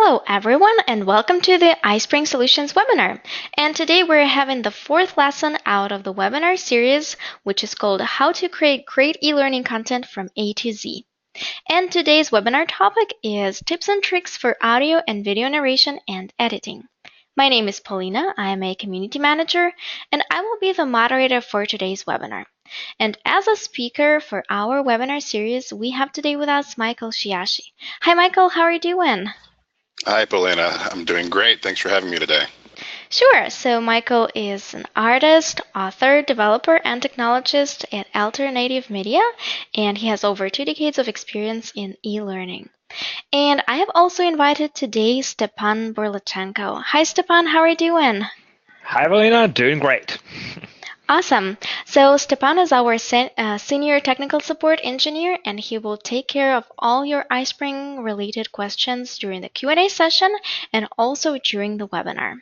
Hello everyone and welcome to the iSpring Solutions webinar. And today we're having the fourth lesson out of the webinar series, which is called How to Create Great E-Learning Content from A to Z. And today's webinar topic is tips and tricks for audio and video narration and editing. My name is Paulina, I am a community manager, and I will be the moderator for today's webinar. And as a speaker for our webinar series, we have today with us Michael Shiashi. Hi Michael, how are you doing? Hi, Paulina. I'm doing great. Thanks for having me today. Sure. So Michael is an artist, author, developer, and technologist at Alternative Media, and he has over 2 decades of experience in e-learning. And I have also invited today Stepan Borlachenko. Hi, Stepan. How are you doing? Hi, Evelina. Doing great. Awesome. So Stepan is our senior technical support engineer, and he will take care of all your iSpring related questions during the Q&A session and also during the webinar.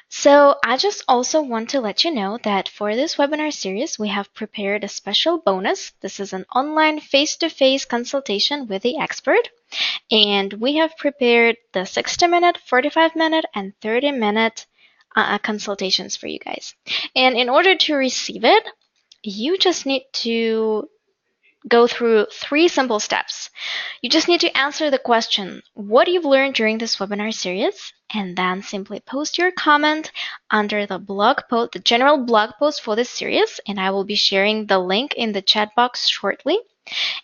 So I just also want to let you know that for this webinar series, we have prepared a special bonus. This is an online face-to-face consultation with the expert. And we have prepared the 60-minute, 45-minute, and 30-minute consultations for you guys. And in order to receive it, you just need to go through 3 simple steps. You just need to answer the question, what you've learned during this webinar series, and then simply post your comment under the blog post, the general blog post for this series, and I will be sharing the link in the chat box shortly.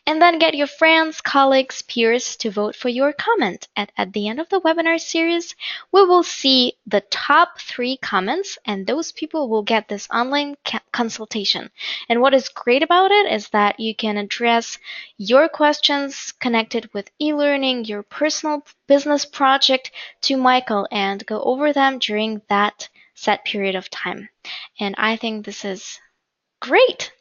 And then get your friends, colleagues, peers to vote for your comment. At the end of the webinar series, we will see the top 3 comments, and those people will get this online consultation. And what is great about it is that you can address your questions connected with e-learning, your personal business project to Michael and go over them during that set period of time. And I think this is great.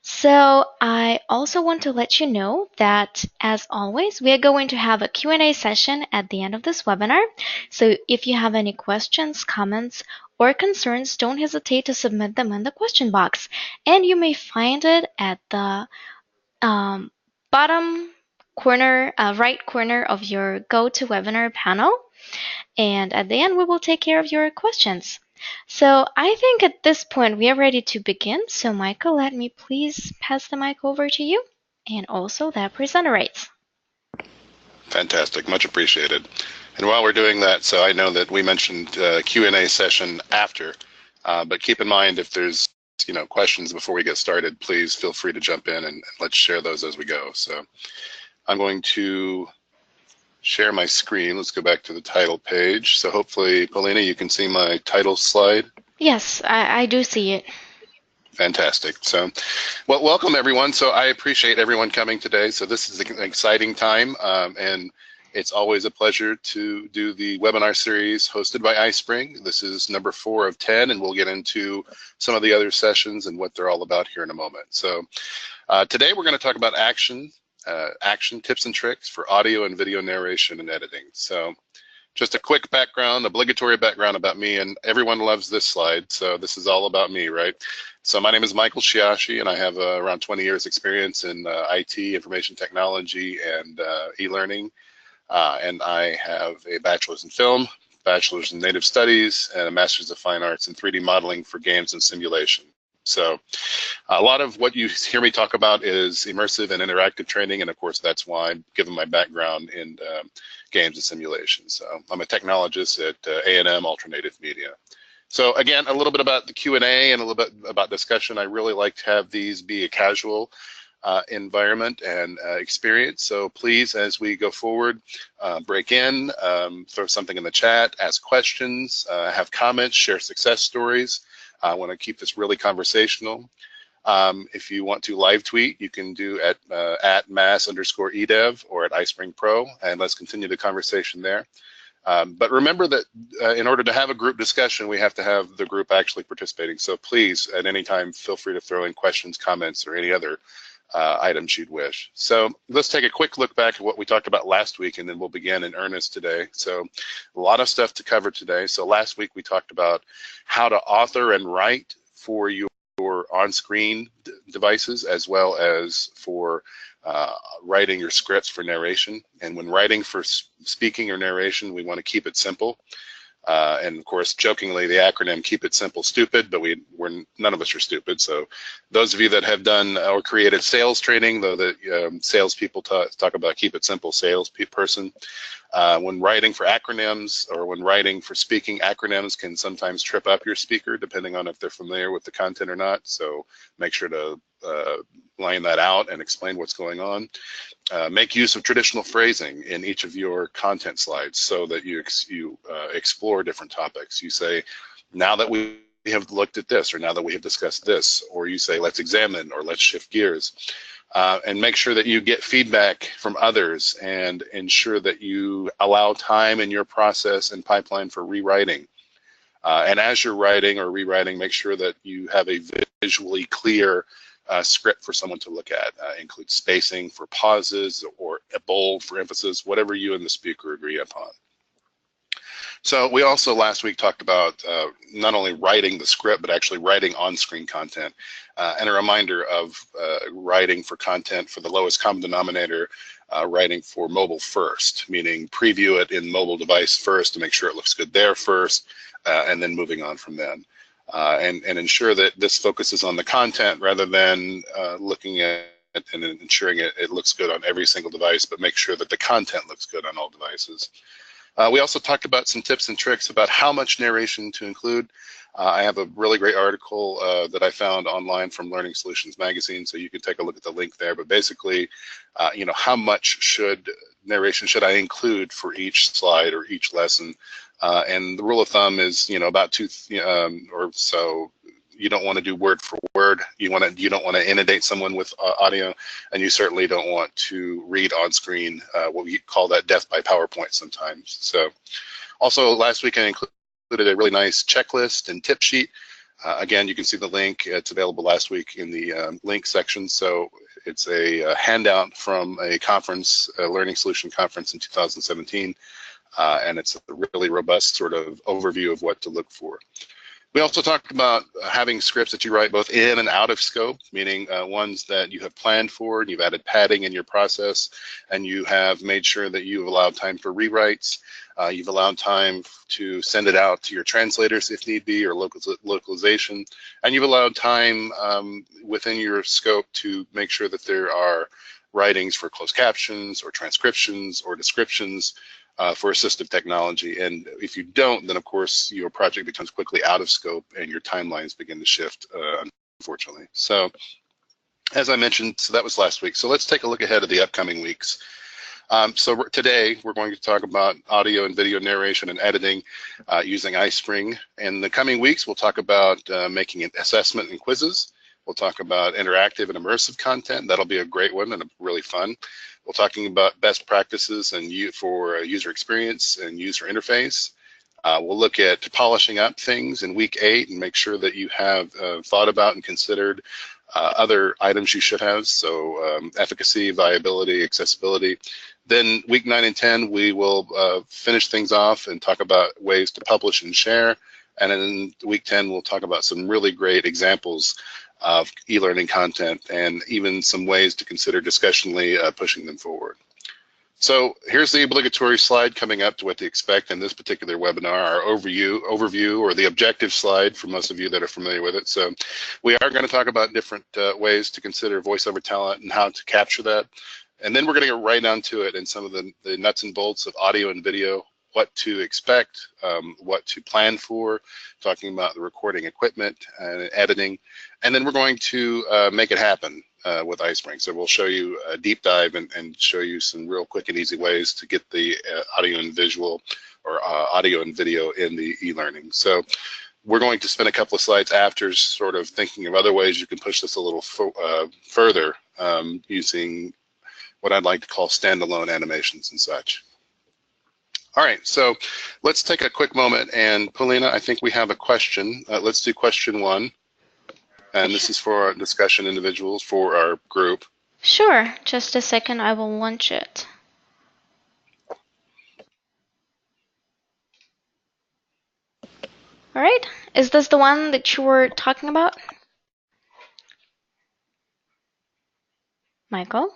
So I also want to let you know that, as always, we are going to have a Q&A session at the end of this webinar. So if you have any questions, comments, or concerns, don't hesitate to submit them in the question box. And you may find it at the bottom corner, right corner of your GoToWebinar panel. And at the end, we will take care of your questions. So I think at this point we are ready to begin. So Michael, let me please pass the mic over to you and also the presenter rights. Fantastic. Much appreciated. And while we're doing that, so I know that we mentioned Q&A session after, but keep in mind if there's questions before we get started, please feel free to jump in and let's share those as we go. So I'm going to share my screen. Let's go back to the title page. So hopefully, Paulina, you can see my title slide. Yes, I do see it. Fantastic. So, well, welcome everyone. So I appreciate everyone coming today. So this is an exciting time, and it's always a pleasure to do the webinar series hosted by iSpring. This is number 4 of 10, and we'll get into some of the other sessions and what they're all about here in a moment. So today we're going to talk about action tips and tricks for audio and video narration and editing. So just a quick background, obligatory background about me, and everyone loves this slide, so this is all about me, right? So my name is Michael Shiashi, and I have around 20 years experience in IT, information technology, and e-learning, and I have a bachelor's in film, bachelor's in native studies, and a master's of fine arts in 3D modeling for games and simulation. So a lot of what you hear me talk about is immersive and interactive training, and of course that's why, given my background in games and simulations. So I'm a technologist at A&M Alternative Media. So again, a little bit about the Q&A and a little bit about discussion. I really like to have these be a casual environment and experience. So please, as we go forward, break in, throw something in the chat, ask questions, have comments, share success stories. I want to keep this really conversational. If you want to live tweet, you can do at @mass_edev or at iSpring Pro, and let's continue the conversation there. But remember that in order to have a group discussion, we have to have the group actually participating. So please, at any time, feel free to throw in questions, comments, or any other items you'd wish. So let's take a quick look back at what we talked about last week, and then we'll begin in earnest today. So a lot of stuff to cover today. So last week we talked about how to author and write for your on-screen devices, as well as for writing your scripts for narration. And when writing for speaking or narration, we want to keep it simple. And of course, jokingly, the acronym "Keep It Simple, Stupid," but none of us are stupid. So, those of you that have done or created sales training, though the salespeople talk about "Keep It Simple, salesperson." When writing for acronyms or when writing for speaking, acronyms can sometimes trip up your speaker depending on if they're familiar with the content or not. So, make sure to line that out and explain what's going on. Make use of traditional phrasing in each of your content slides so that you explore different topics. You say, now that we have looked at this, or now that we have discussed this, or you say, let's examine, or let's shift gears. And make sure that you get feedback from others and ensure that you allow time in your process and pipeline for rewriting. And as you're writing or rewriting, make sure that you have a visually clear script for someone to look at. Include spacing for pauses or a bold for emphasis, whatever you and the speaker agree upon. So we also last week talked about not only writing the script, but actually writing on-screen content. And a reminder of writing for content for the lowest common denominator, writing for mobile first, meaning preview it in mobile device first to make sure it looks good there first, and then moving on from then. And ensure that this focuses on the content rather than looking at it and ensuring it looks good on every single device, but make sure that the content looks good on all devices. We also talked about some tips and tricks about how much narration to include. I have a really great article that I found online from Learning Solutions Magazine, so you can take a look at the link there. But basically, how much narration should I include for each slide or each lesson? And the rule of thumb is, about two or so. You don't want to do word for word. You don't want to inundate someone with audio, and you certainly don't want to read on screen. What we call that death by PowerPoint sometimes. So, also last week I included a really nice checklist and tip sheet. Again, you can see the link. It's available last week in the link section. So it's a handout from a conference, a Learning Solution conference in 2017, and it's a really robust sort of overview of what to look for. We also talked about having scripts that you write both in and out of scope, meaning ones that you have planned for and you've added padding in your process, and you have made sure that you've allowed time for rewrites. You've allowed time to send it out to your translators if need be, or localization, and you've allowed time within your scope to make sure that there are writings for closed captions or transcriptions or descriptions for assistive technology. And if you don't, then of course your project becomes quickly out of scope and your timelines begin to shift, unfortunately. So as I mentioned, so that was last week. So let's take a look ahead at the upcoming weeks. So today we're going to talk about audio and video narration and editing using iSpring. In the coming weeks, we'll talk about making an assessment and quizzes. We'll talk about interactive and immersive content. That'll be a great one and really fun. We're talking about best practices and for user experience and user interface. We'll look at polishing up things in week 8 and make sure that you have thought about and considered other items you should have. So efficacy, viability, accessibility. Then week 9 and 10, we will finish things off and talk about ways to publish and share. And in week 10, we'll talk about some really great examples of e-learning content and even some ways to consider discussionally pushing them forward. So here's the obligatory slide coming up to what to expect in this particular webinar, our overview or the objective slide for most of you that are familiar with it. So we are going to talk about different ways to consider voiceover talent and how to capture that. And then we're going to get right down to it and some of the nuts and bolts of audio and video, what to expect, what to plan for, talking about the recording equipment and editing. And then we're going to make it happen with iSpring. So we'll show you a deep dive and show you some real quick and easy ways to get the audio and visual or audio and video in the e-learning. So we're going to spend a couple of slides after sort of thinking of other ways you can push this a little further using what I'd like to call standalone animations and such. All right, so let's take a quick moment, and Paulina, I think we have a question. Let's do question 1, and this is for our discussion individuals for our group. Sure, just a second, I will launch it. All right, is this the one that you were talking about? Michael?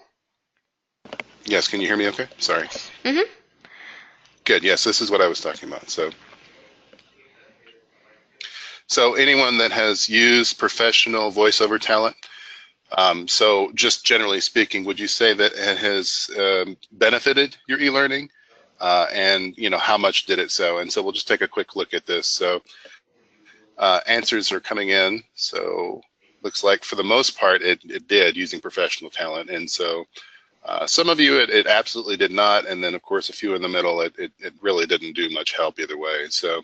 Yes, can you hear me okay? Sorry. Mm-hmm. Good, yes, this is what I was talking about. So anyone that has used professional voiceover talent, so just generally speaking, would you say that it has benefited your e-learning? And how much did it so? And so we'll just take a quick look at this. So answers are coming in. So looks like for the most part, it did using professional talent. And so some of you, it absolutely did not. And then of course, a few in the middle, it really didn't do much help either way. So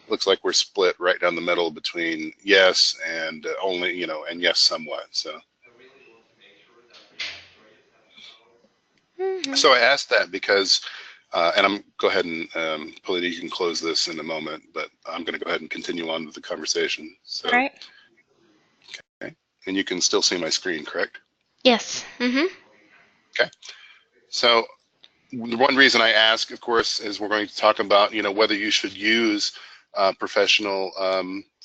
looks like we're split right down the middle between yes and only, and yes somewhat. So I asked that because, and I'm go ahead and Polita, you can close this in a moment, but I'm going to go ahead and continue on with the conversation. So, All right. okay, and you can still see my screen, correct? Yes. Mm-hmm. Okay. So one reason I ask, of course, is we're going to talk about, whether you should use professional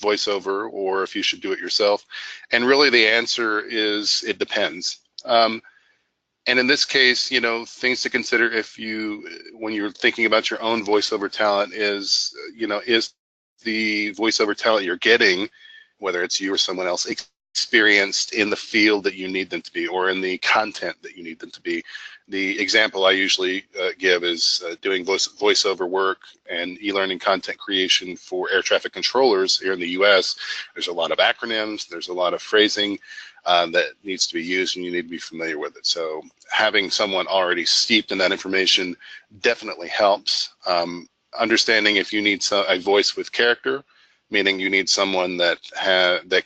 voiceover or if you should do it yourself. And really the answer is it depends. And in this case, things to consider when you're thinking about your own voiceover talent is the voiceover talent you're getting, whether it's you or someone else, experienced in the field that you need them to be or in the content that you need them to be. The example I usually give is doing voiceover work and e-learning content creation for air traffic controllers here in the US. There's a lot of acronyms, there's a lot of phrasing that needs to be used, and you need to be familiar with it. So having someone already steeped in that information definitely helps. Understanding if you need a voice with character, meaning you need someone that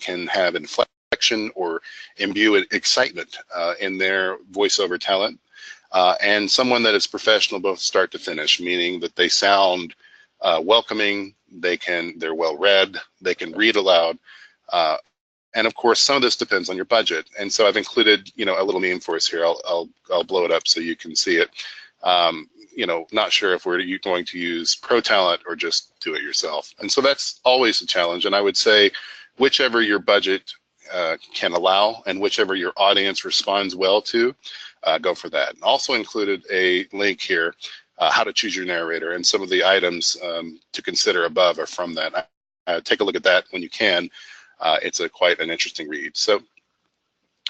can have inflection or imbue excitement in their voiceover talent, and someone that is professional both start to finish, meaning that they sound welcoming, they're well read, they can read aloud. And of course, some of this depends on your budget. And so I've included, a little meme for us here. I'll blow it up so you can see it. Not sure if you're going to use pro talent or just do it yourself. And so that's always a challenge. And I would say whichever your budget can allow and whichever your audience responds well to, go for that. And also included a link here, how to choose your narrator, and some of the items to consider above are from that. Take a look at that when you can. It's quite an interesting read. So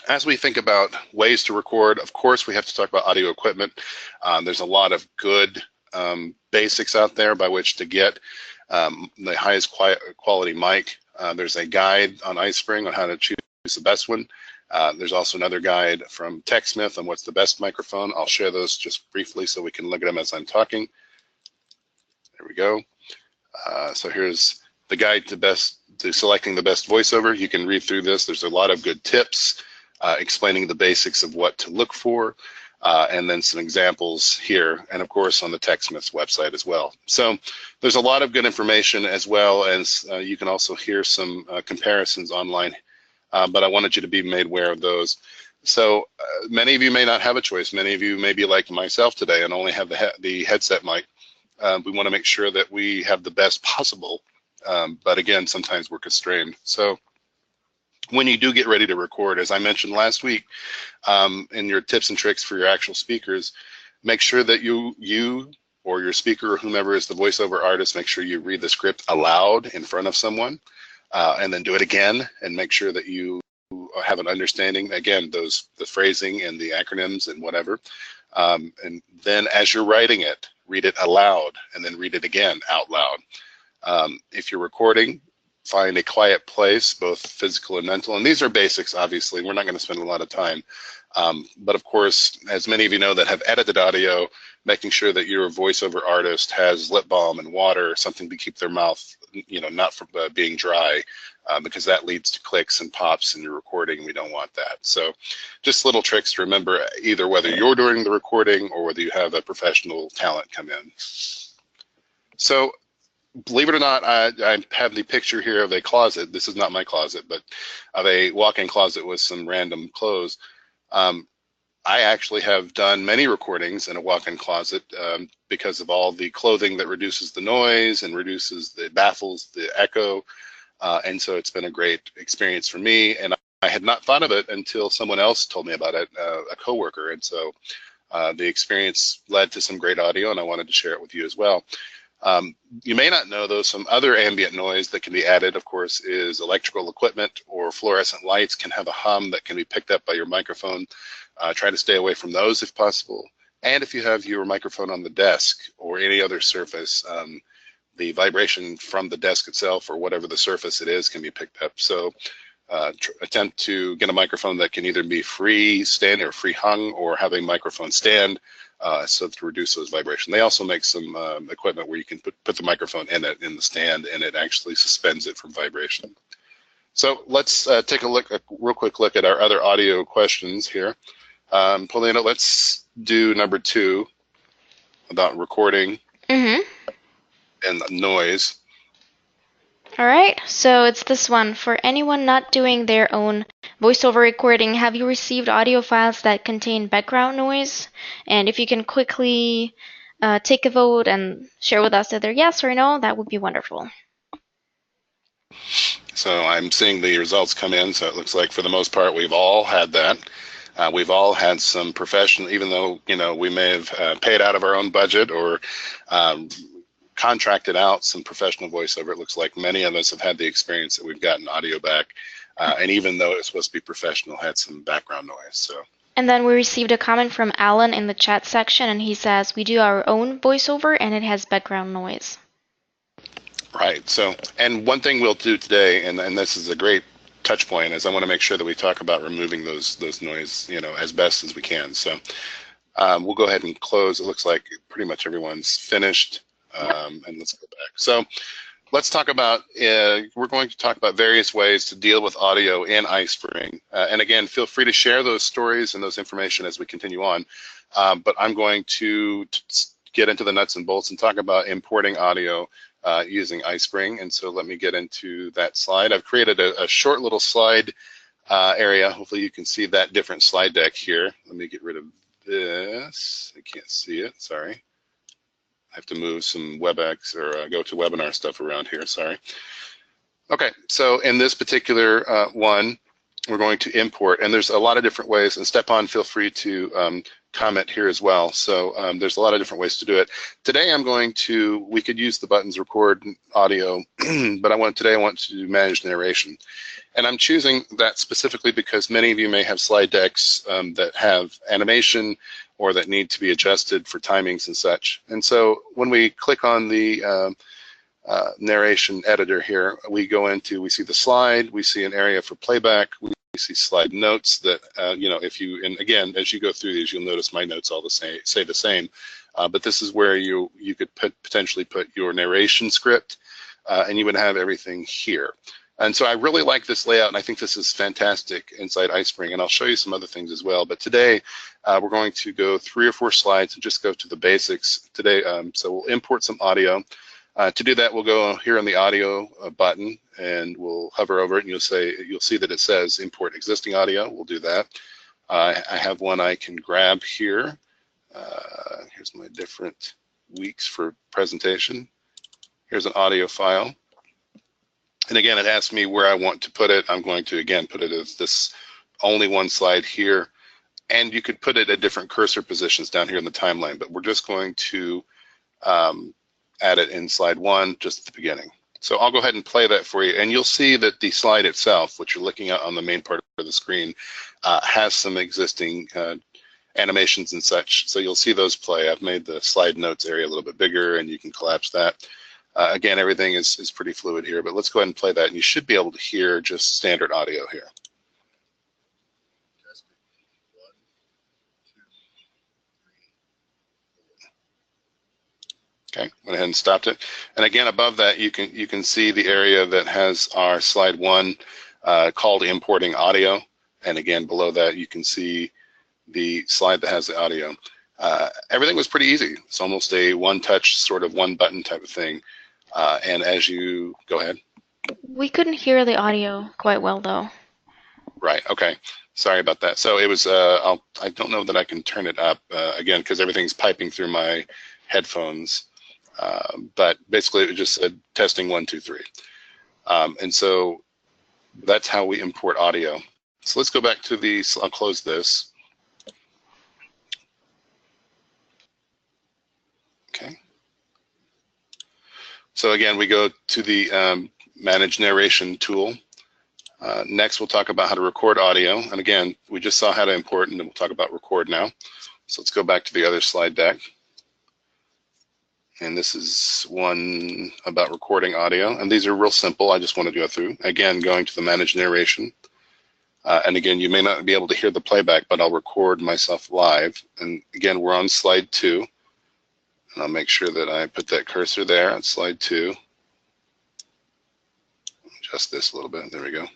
as we think about ways to record, of course, we have to talk about audio equipment. There's a lot of good basics out there by which to get the highest quality mic. There's a guide on iSpring on how to choose the best one. There's also another guide from TechSmith on what's the best microphone. I'll share those just briefly so we can look at them as I'm talking. There we go. So here's the guide to selecting the best voiceover. You can read through this. There's a lot of good tips explaining the basics of what to look for, and then some examples here, and of course on the TechSmith's website as well. So there's a lot of good information, as well as you can also hear some comparisons online, but I wanted you to be made aware of those. So many of you may not have a choice. Many of you may be like myself today and only have the headset mic. We want to make sure that we have the best possible, but again, sometimes we're constrained. So when you do get ready to record, as I mentioned last week, in your tips and tricks for your actual speakers, make sure that you or your speaker or whomever is the voiceover artist, make sure you read the script aloud in front of someone, and then do it again, and make sure that you have an understanding, again, the phrasing and the acronyms and whatever. And then as you're writing it, read it aloud and then read it again out loud. If you're recording, find a quiet place, both physical and mental. And these are basics, obviously. We're not going to spend a lot of time. But of course, as many of you know that have edited audio, making sure that your voiceover artist has lip balm and water, something to keep their mouth, not from being dry, because that leads to clicks and pops in your recording. We don't want that. So just little tricks to remember, either whether you're doing the recording or whether you have a professional talent come in. So believe it or not, I have the picture here of a closet. This is not my closet, but of a walk-in closet with some random clothes. I actually have done many recordings in a walk-in closet because of all the clothing that reduces the noise and baffles the echo. And so it's been a great experience for me. And I had not thought of it until someone else told me about it, a coworker. And so The experience led to some great audio, and I wanted to share it with you as well. You may not know, though, some other ambient noise that can be added, of course, is electrical equipment or fluorescent lights can have a hum that can be picked up by your microphone. Try to stay away from those if possible. And if you have your microphone on the desk or any other surface, the vibration from the desk itself or whatever the surface it is can be picked up. So attempt to get a microphone that can either be free stand or free hung or have a microphone stand so to reduce those vibrations. They also make some equipment where you can put the microphone in the stand and it actually suspends it from vibration. So let's take a real quick look at our other audio questions here. Paulina, let's do number 2 about recording and noise. All right, so it's this one. For anyone not doing their own voiceover recording, have you received audio files that contain background noise? And if you can quickly take a vote and share with us either yes or no, that would be wonderful. So I'm seeing the results come in, so it looks like for the most part we've all had that. We've all had some professional, even though we may have paid out of our own budget or contracted out some professional voiceover. It looks like many of us have had the experience that we've gotten audio back, and even though it's supposed to be professional, had some background noise. So. And then we received a comment from Alan in the chat section, and he says we do our own voiceover and it has background noise. Right. So, and one thing we'll do today, and this is a great touch point, is I want to make sure that we talk about removing those noise, as best as we can. So, we'll go ahead and close. It looks like pretty much everyone's finished, and let's go back. So, let's talk about. We're going to talk about various ways to deal with audio in iSpring. And again, feel free to share those stories and those information as we continue on. But I'm going to get into the nuts and bolts and talk about importing audio using iSpring. And so let me get into that slide. I've created a short little slide area. Hopefully you can see that different slide deck here. Let me get rid of this. I can't see it, sorry. I have to move some WebEx or go to webinar stuff around here, sorry. Okay, so in this particular one, we're going to import, and there's a lot of different ways, and Stepan, feel free to comment here as well. So there's a lot of different ways to do it. Today we could use the buttons record audio, but today I want to manage narration. And I'm choosing that specifically because many of you may have slide decks that have animation or that need to be adjusted for timings and such. And so when we click on the narration editor here, we see the slide, we see an area for playback, we see slide notes that, and again, as you go through these, you'll notice my notes all say the same, but this is where you could potentially put your narration script, and you would have everything here. And so I really like this layout, and I think this is fantastic inside iSpring, and I'll show you some other things as well. But today, we're going to go 3 or 4 slides and just go to the basics today. So we'll import some audio. To do that, we'll go here on the audio button, and we'll hover over it, and you'll see that it says import existing audio. We'll do that. I have one I can grab here. Here's my different weeks for presentation. Here's an audio file. And again, it asks me where I want to put it. I'm going to, again, put it as this only one slide here. And you could put it at different cursor positions down here in the timeline, but we're just going to add it in slide 1 just at the beginning. So I'll go ahead and play that for you. And you'll see that the slide itself, which you're looking at on the main part of the screen, has some existing animations and such. So you'll see those play. I've made the slide notes area a little bit bigger, and you can collapse that. Again, everything is pretty fluid here, but let's go ahead and play that, and you should be able to hear just standard audio here. Okay, went ahead and stopped it. And again, above that, you can see the area that has our slide 1 called importing audio. And again, below that, you can see the slide that has the audio. Everything was pretty easy. It's almost a one-touch, sort of one-button type of thing. And as you go ahead. We couldn't hear the audio quite well, though. Right. Okay. Sorry about that. So it was. I don't know that I can turn it up again because everything's piping through my headphones. But basically, it just said testing 1, 2, 3. And so that's how we import audio. So let's go back to the. I'll close this. So again, we go to the Manage Narration tool. Next, we'll talk about how to record audio. And again, we just saw how to import, and then we'll talk about record now. So let's go back to the other slide deck. And this is one about recording audio. And these are real simple. I just want to go through. Again, going to the Manage Narration. And again, you may not be able to hear the playback, but I'll record myself live. And again, we're on slide 2. And I'll make sure that I put that cursor there on slide 2. Adjust this a little bit. There we go.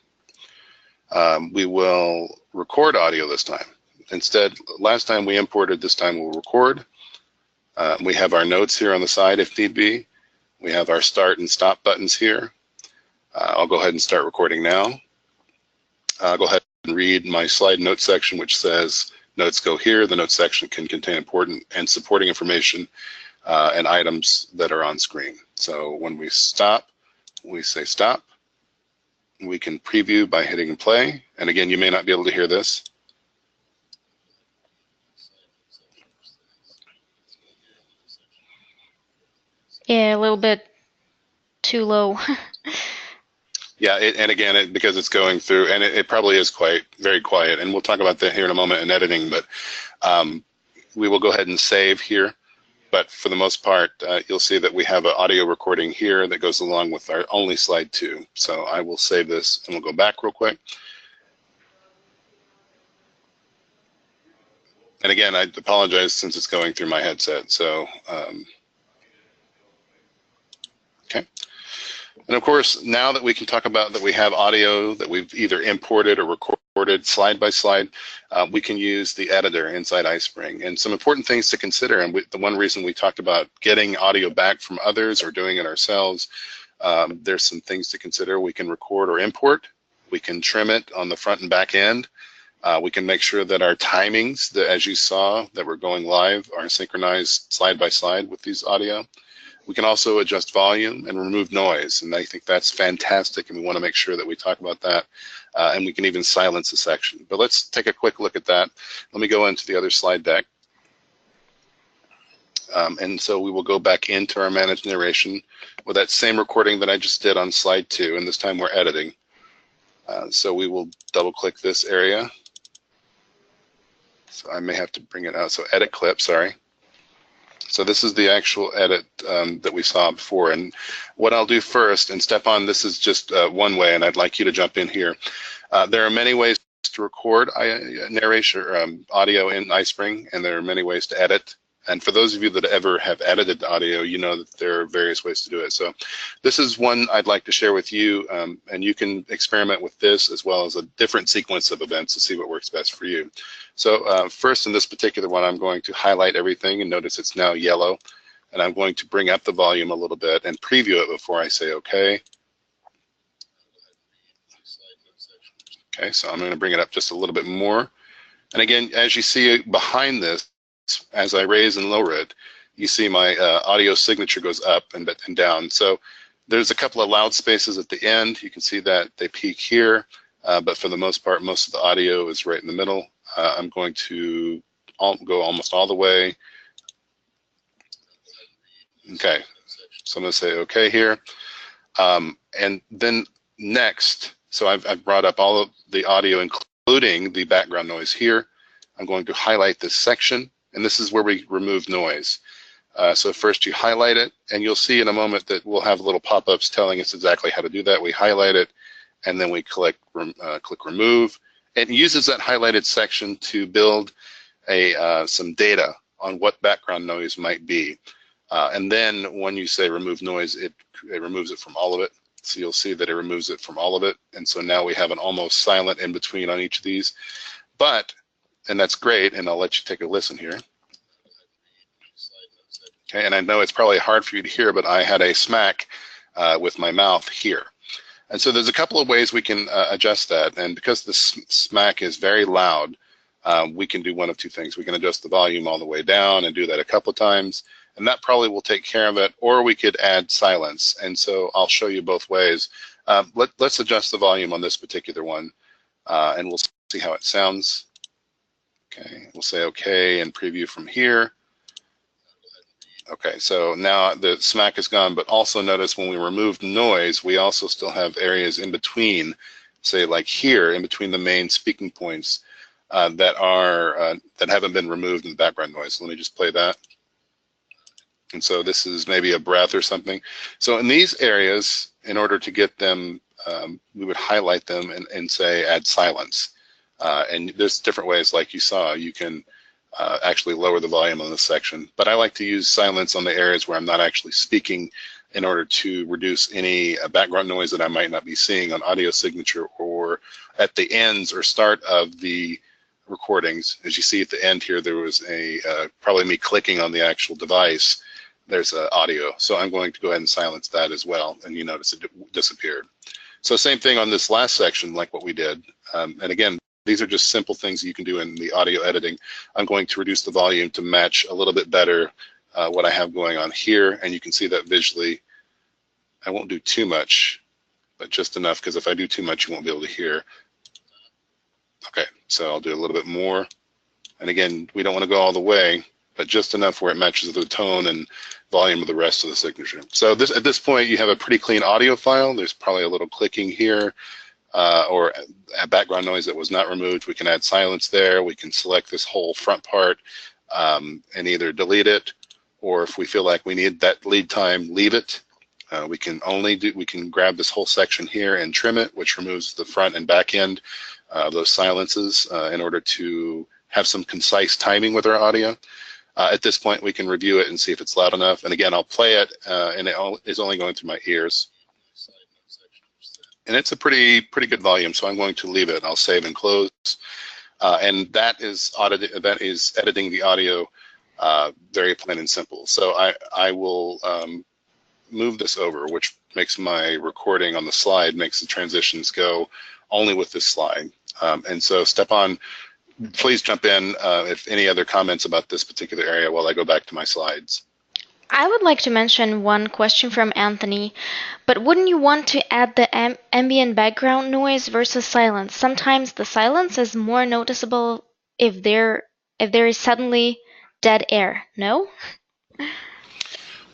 We will record audio this time. Instead, last time we imported, this time we'll record. We have our notes here on the side if need be. We have our start and stop buttons here. I'll go ahead and start recording now. I'll go ahead and read my slide note section, which says notes go here. The notes section can contain important and supporting information and items that are on screen. So when we stop, we say stop. We can preview by hitting play. And again, you may not be able to hear this. Yeah, a little bit too low. Yeah, and again, because it's going through, and it probably is very quiet. And we'll talk about that here in a moment in editing, but we will go ahead and save here. But for the most part, you'll see that we have an audio recording here that goes along with our only slide 2. So I will save this and we'll go back real quick. And again, I apologize since it's going through my headset. So, okay. And of course, now that we can talk about that we have audio that we've either imported or recorded slide by slide, we can use the editor inside iSpring. And some important things to consider, and the one reason we talked about getting audio back from others or doing it ourselves, there's some things to consider. We can record or import. We can trim it on the front and back end. We can make sure that our timings, as you saw, that we're going live are synchronized slide by slide with these audio. We can also adjust volume and remove noise, and I think that's fantastic, and we want to make sure that we talk about that, and we can even silence a section. But let's take a quick look at that. Let me go into the other slide deck. And so we will go back into our Manage Narration with that same recording that I just did on slide 2, and this time we're editing. So we will double click this area. So I may have to bring it out. So edit clip, sorry. So this is the actual edit that we saw before. And what I'll do first, and Stepan, this is just one way, and I'd like you to jump in here. There are many ways to record narration or audio in iSpring, and there are many ways to edit. And for those of you that ever have edited audio, you know that there are various ways to do it. So this is one I'd like to share with you, and you can experiment with this as well as a different sequence of events to see what works best for you. So first, in this particular one, I'm going to highlight everything, and notice it's now yellow. And I'm going to bring up the volume a little bit and preview it before I say OK. Okay, so I'm going to bring it up just a little bit more. And again, as you see behind this, as I raise and lower it, you see my audio signature goes up and down. So there's a couple of loud spaces at the end. You can see that they peak here, but for the most part, most of the audio is right in the middle. I'm going to go almost all the way. Okay, so I'm going to say OK here. And then next, so I've brought up all of the audio, including the background noise here. I'm going to highlight this section. And this is where we remove noise. So first you highlight it, and you'll see in a moment that we'll have little pop-ups telling us exactly how to do that. We highlight it, and then we click remove. It uses that highlighted section to build some data on what background noise might be. And then when you say remove noise, it removes it from all of it. So you'll see that it removes it from all of it. And so now we have an almost silent in between on each of these. But and that's great, and I'll let you take a listen here. Okay, and I know it's probably hard for you to hear, but I had a smack with my mouth here. And so there's a couple of ways we can adjust that, and because the smack is very loud, we can do one of two things. We can adjust the volume all the way down and do that a couple of times, and that probably will take care of it, or we could add silence, and so I'll show you both ways. Let's adjust the volume on this particular one, and we'll see how it sounds. Okay, we'll say OK and preview from here. Okay, so now the smack is gone, but also notice when we remove noise, we also still have areas in between, say like here, in between the main speaking points that haven't been removed in the background noise. Let me just play that. And so this is maybe a breath or something. So in these areas, in order to get them, we would highlight them and say add silence. And there's different ways, like you saw. You can actually lower the volume on this section. But I like to use silence on the areas where I'm not actually speaking in order to reduce any background noise that I might not be seeing on audio signature or at the ends or start of the recordings. As you see at the end here, there was probably me clicking on the actual device. There's audio. So I'm going to go ahead and silence that as well. And you notice it disappeared. So same thing on this last section, like what we did. And again, these are just simple things you can do in the audio editing. I'm going to reduce the volume to match a little bit better what I have going on here. And you can see that visually. I won't do too much, but just enough, because if I do too much, you won't be able to hear. Okay, so I'll do a little bit more. And again, we don't want to go all the way, but just enough where it matches the tone and volume of the rest of the signature. So at this point, you have a pretty clean audio file. There's probably a little clicking here or a background noise that was not removed. We can add silence there. We can select this whole front part and either delete it, or if we feel like we need that lead time, leave it. We can grab this whole section here and trim it, which removes the front and back end of those silences in order to have some concise timing with our audio. At this point, we can review it and see if it's loud enough. And again, I'll play it, and it is only going through my ears. And it's a pretty good volume, so I'm going to leave it. I'll save and close. And that is editing the audio very plain and simple. So I will move this over, which makes my recording on the slide, makes the transitions go only with this slide. And so Stepan, please jump in if any other comments about this particular area while I go back to my slides. I would like to mention one question from Anthony, but wouldn't you want to add the ambient background noise versus silence? Sometimes the silence is more noticeable if there is suddenly dead air, no?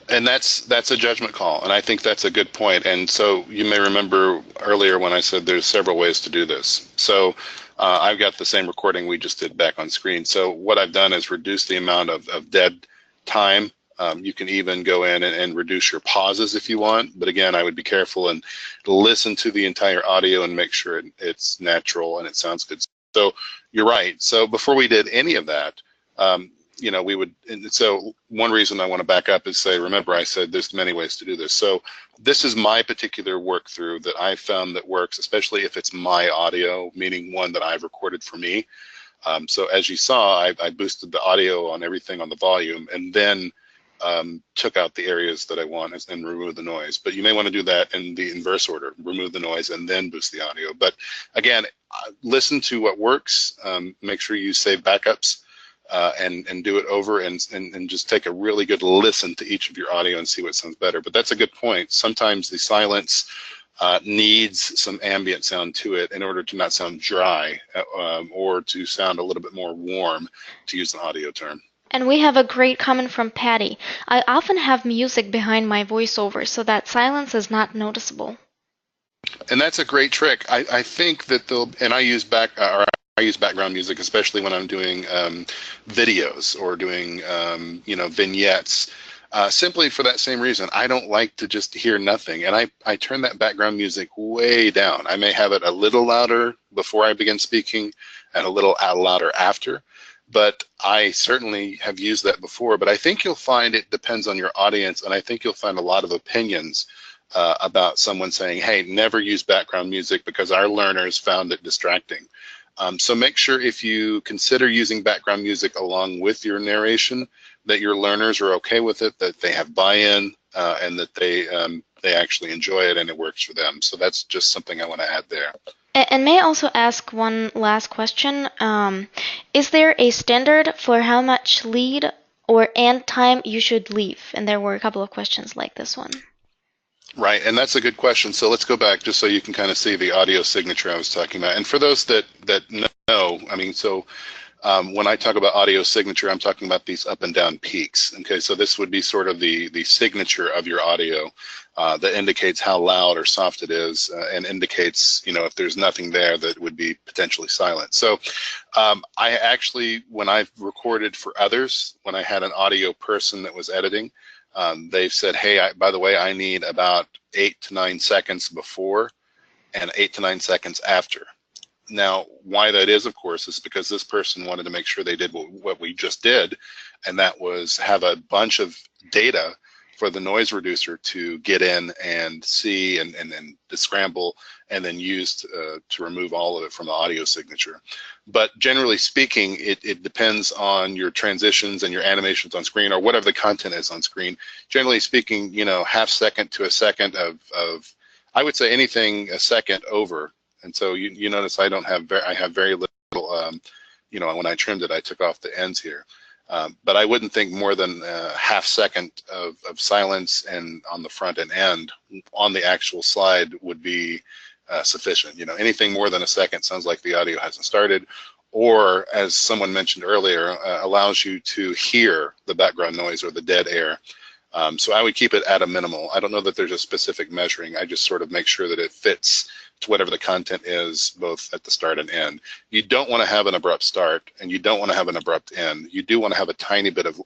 And that's a judgment call, and I think that's a good point. And so you may remember earlier when I said there's several ways to do this. So I've got the same recording we just did back on screen. So what I've done is reduce the amount of dead time. You can even go in and reduce your pauses if you want. But again, I would be careful and listen to the entire audio and make sure it's natural and it sounds good. So you're right. So before we did any of that, we would, and so one reason I want to back up is say, remember I said there's many ways to do this. So this is my particular work through that I found that works, especially if it's my audio, meaning one that I've recorded for me. So as you saw, I boosted the audio on everything on the volume and then took out the areas that I want and remove the noise. But you may want to do that in the inverse order, remove the noise and then boost the audio. But again, listen to what works, make sure you save backups. And do it over and just take a really good listen to each of your audio and see what sounds better. But that's a good point. Sometimes the silence needs some ambient sound to it in order to not sound dry or to sound a little bit more warm, to use an audio term. And we have a great comment from Patty. I often have music behind my voiceover so that silence is not noticeable. And that's a great trick. I think that I use background music, especially when I'm doing videos or doing vignettes, simply for that same reason. I don't like to just hear nothing, and I turn that background music way down. I may have it a little louder before I begin speaking and a little louder after, but I certainly have used that before. But I think you'll find it depends on your audience, and I think you'll find a lot of opinions about someone saying, hey, never use background music because our learners found it distracting. So make sure if you consider using background music along with your narration, that your learners are okay with it, that they have buy-in, and that they actually enjoy it and it works for them. So that's just something I want to add there. And may I also ask one last question? Is there a standard for how much lead or end time you should leave? And there were a couple of questions like this one. Right, and that's a good question. So let's go back just so you can kind of see the audio signature I was talking about. And for those that know, I mean, so When I talk about audio signature, I'm talking about these up and down peaks. Okay, so this would be sort of the signature of your audio that indicates how loud or soft it is, and indicates, you know, if there's nothing there that would be potentially silent. So I actually, when I've recorded for others, when I had an audio person that was editing, they've said, hey, by the way, I need about 8 to 9 seconds before and 8 to 9 seconds after. Now, why that is, of course, is because this person wanted to make sure they did what we just did, and that was have a bunch of data for the noise reducer to get in and see and then descramble and then use to remove all of it from the audio signature. But generally speaking, it depends on your transitions and your animations on screen, or whatever the content is on screen. Generally speaking, you know, half second to a second of I would say anything a second over. And so you notice I have very little, you know, when I trimmed it, I took off the ends here. But I wouldn't think more than a half second of silence and on the front and end on the actual slide would be sufficient. You know, anything more than a second sounds like the audio hasn't started, or as someone mentioned earlier, allows you to hear the background noise or the dead air. So I would keep it at a minimal. I don't know that there's a specific measuring. I just sort of make sure that it fits to whatever the content is, both at the start and end. You don't want to have an abrupt start, and you don't want to have an abrupt end. You do want to have a tiny bit of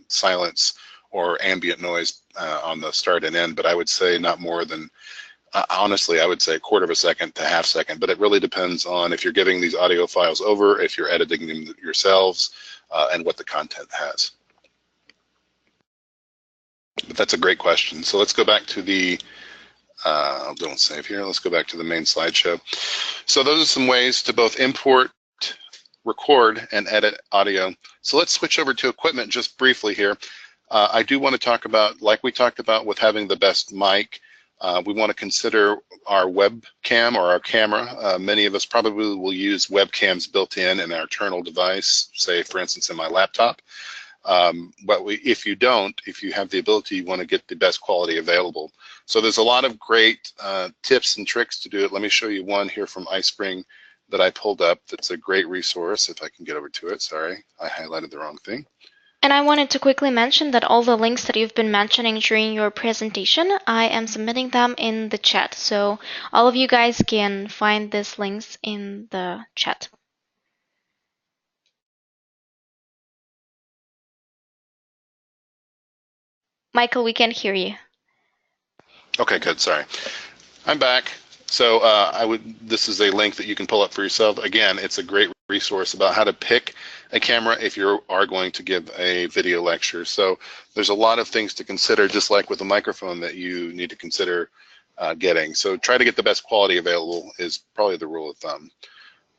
silence or ambient noise on the start and end, but I would say not more than, honestly, I would say a quarter of a second to half second, but it really depends on if you're giving these audio files over, if you're editing them yourselves, and what the content has. But that's a great question. So let's go back to the, don't save here, let's go back to the main slideshow. So those are some ways to both import, record, and edit audio. So let's switch over to equipment just briefly here. I do want to talk about, like we talked about with having the best mic, we want to consider our webcam or our camera. Many of us probably will use webcams built in our internal device, say for instance in my laptop. But if you don't, if you have the ability, you want to get the best quality available. So there's a lot of great tips and tricks to do it. Let me show you one here from iSpring that I pulled up. That's a great resource. If I can get over to it, sorry, I highlighted the wrong thing. And I wanted to quickly mention that all the links that you've been mentioning during your presentation, I am submitting them in the chat. So all of you guys can find these links in the chat. Michael, we can't hear you. Okay, good, sorry. I'm back. So this is a link that you can pull up for yourself. Again, it's a great resource about how to pick a camera if you are going to give a video lecture. So there's a lot of things to consider, just like with a microphone, that you need to consider getting. So try to get the best quality available is probably the rule of thumb.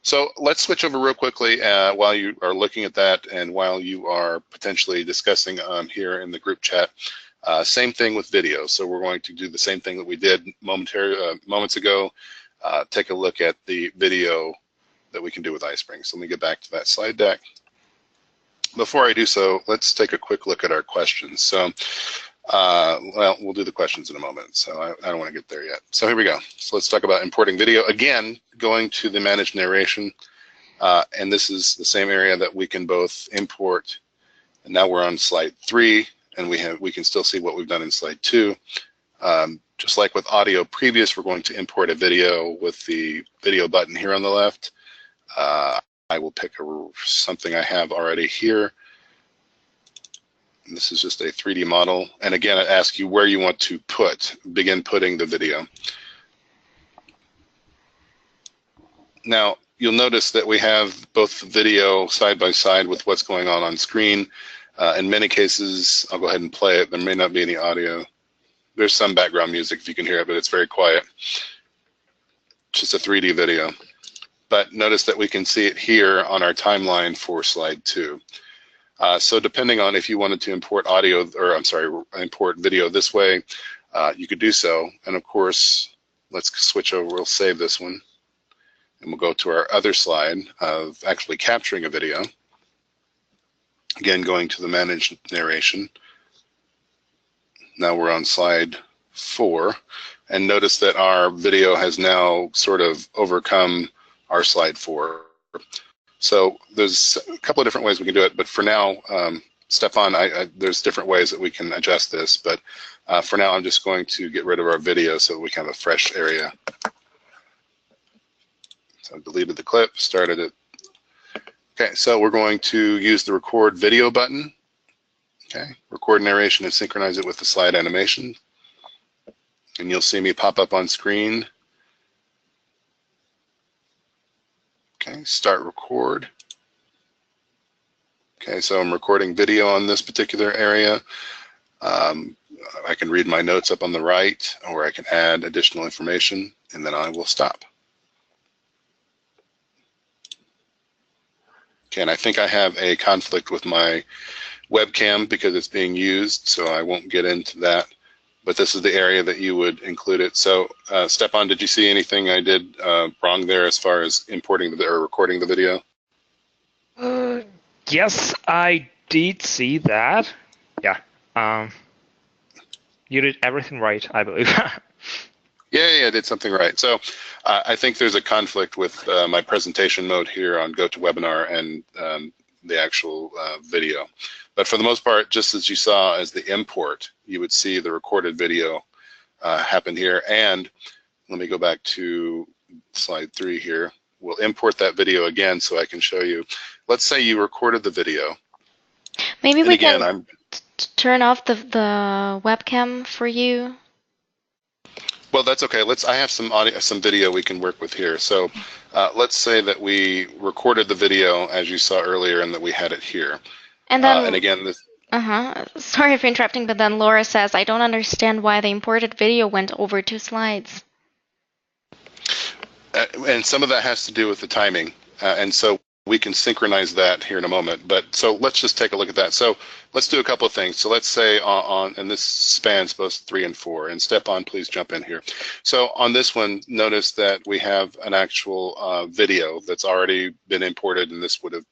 So let's switch over real quickly while you are looking at that and while you are potentially discussing here in the group chat. Same thing with video. So we're going to do the same thing that we did moments ago. Take a look at the video that we can do with iSpring. So let me get back to that slide deck. Before I do so, let's take a quick look at our questions. So, well, we'll do the questions in a moment. So I don't want to get there yet. So here we go. So let's talk about importing video. Again, going to the managed narration. And this is the same area that we can both import. And now we're on slide 3. And we can still see what we've done in slide 2. Just like with audio previous, we're going to import a video with the video button here on the left. I will pick something I have already here. And this is just a 3D model. And again, it asks you where you want to begin putting the video. Now, you'll notice that we have both video side by side with what's going on screen. In many cases, I'll go ahead and play it. There may not be any audio. There's some background music if you can hear it, but it's very quiet. It's just a 3D video. But notice that we can see it here on our timeline for slide 2. So depending on if you wanted to import audio, or I'm sorry, import video this way, you could do so. And of course, let's switch over. We'll save this one. And we'll go to our other slide of actually capturing a video. Again, going to the managed narration. Now we're on slide 4. And notice that our video has now sort of overcome our slide 4. So there's a couple of different ways we can do it, but for now, Stefan, there's different ways that we can adjust this, but for now I'm just going to get rid of our video so we can have a fresh area. So I deleted the clip, started it. Okay, so we're going to use the record video button. Okay, record narration and synchronize it with the slide animation. And you'll see me pop up on screen. Okay, start record. Okay, so I'm recording video on this particular area. I can read my notes up on the right, or I can add additional information, and then I will stop. Okay, and I think I have a conflict with my webcam because it's being used, so I won't get into that. But this is the area that you would include it. So, Stepan, did you see anything I did wrong there as far as importing or recording the video? Yes, I did see that. Yeah. You did everything right, I believe. Yeah, I did something right. So I think there's a conflict with my presentation mode here on GoToWebinar and the actual video. But for the most part, just as you saw as the import, you would see the recorded video happen here. And let me go back to slide 3 here. We'll import that video again so I can show you. Let's say you recorded the video. Maybe we can turn off the webcam for you. Well, that's okay. I have some audio, some video we can work with here. So let's say that we recorded the video as you saw earlier and that we had it here. And then, and again, this. Sorry for interrupting, but then Laura says, I don't understand why the imported video went over 2 slides. And some of that has to do with the timing. And so we can synchronize that here in a moment. But so let's just take a look at that. So let's do a couple of things. So let's say and this spans both 3 and 4. And Stepan, please jump in here. So on this one, notice that we have an actual video that's already been imported, and this would have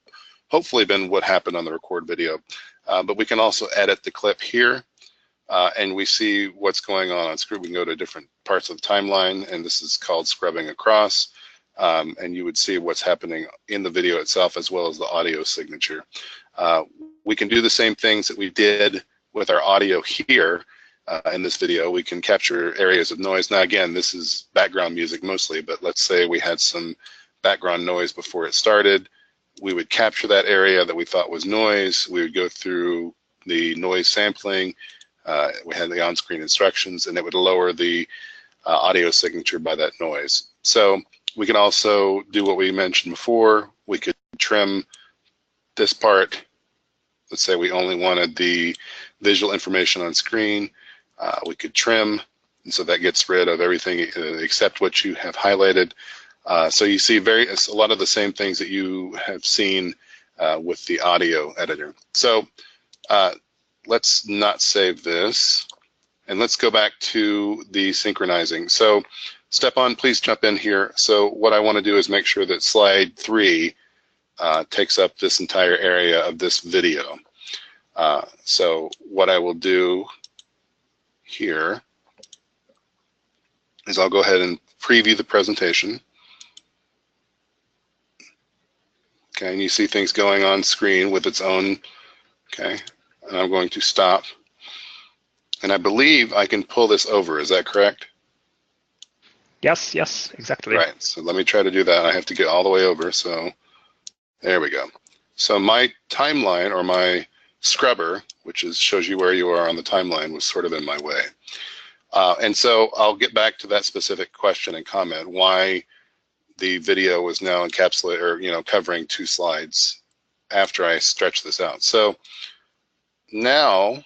hopefully been what happened on the record video. But we can also edit the clip here. And we see what's going on screen. We can go to different parts of the timeline, and this is called scrubbing across. And you would see what's happening in the video itself as well as the audio signature. We can do the same things that we did with our audio here in this video. We can capture areas of noise. Now again, this is background music mostly, but let's say we had some background noise before it started. We would capture that area that we thought was noise. We would go through the noise sampling. We had the on-screen instructions, and it would lower the audio signature by that noise. So we can also do what we mentioned before. We could trim this part. Let's say we only wanted the visual information on screen. We could trim, and so that gets rid of everything except what you have highlighted. So you see a lot of the same things that you have seen with the audio editor. So let's not save this, and let's go back to the synchronizing. So Stepan, please jump in here. So what I want to do is make sure that slide 3 takes up this entire area of this video. So what I will do here is I'll go ahead and preview the presentation. Okay, and you see things going on screen with its own, okay, and I'm going to stop. And I believe I can pull this over, is that correct? Yes, exactly. Right, so let me try to do that. I have to get all the way over, so there we go. So my timeline, or my scrubber, which shows you where you are on the timeline, was sort of in my way. And so I'll get back to that specific question and comment why the video was now encapsulated, or covering 2 slides after I stretch this out. So now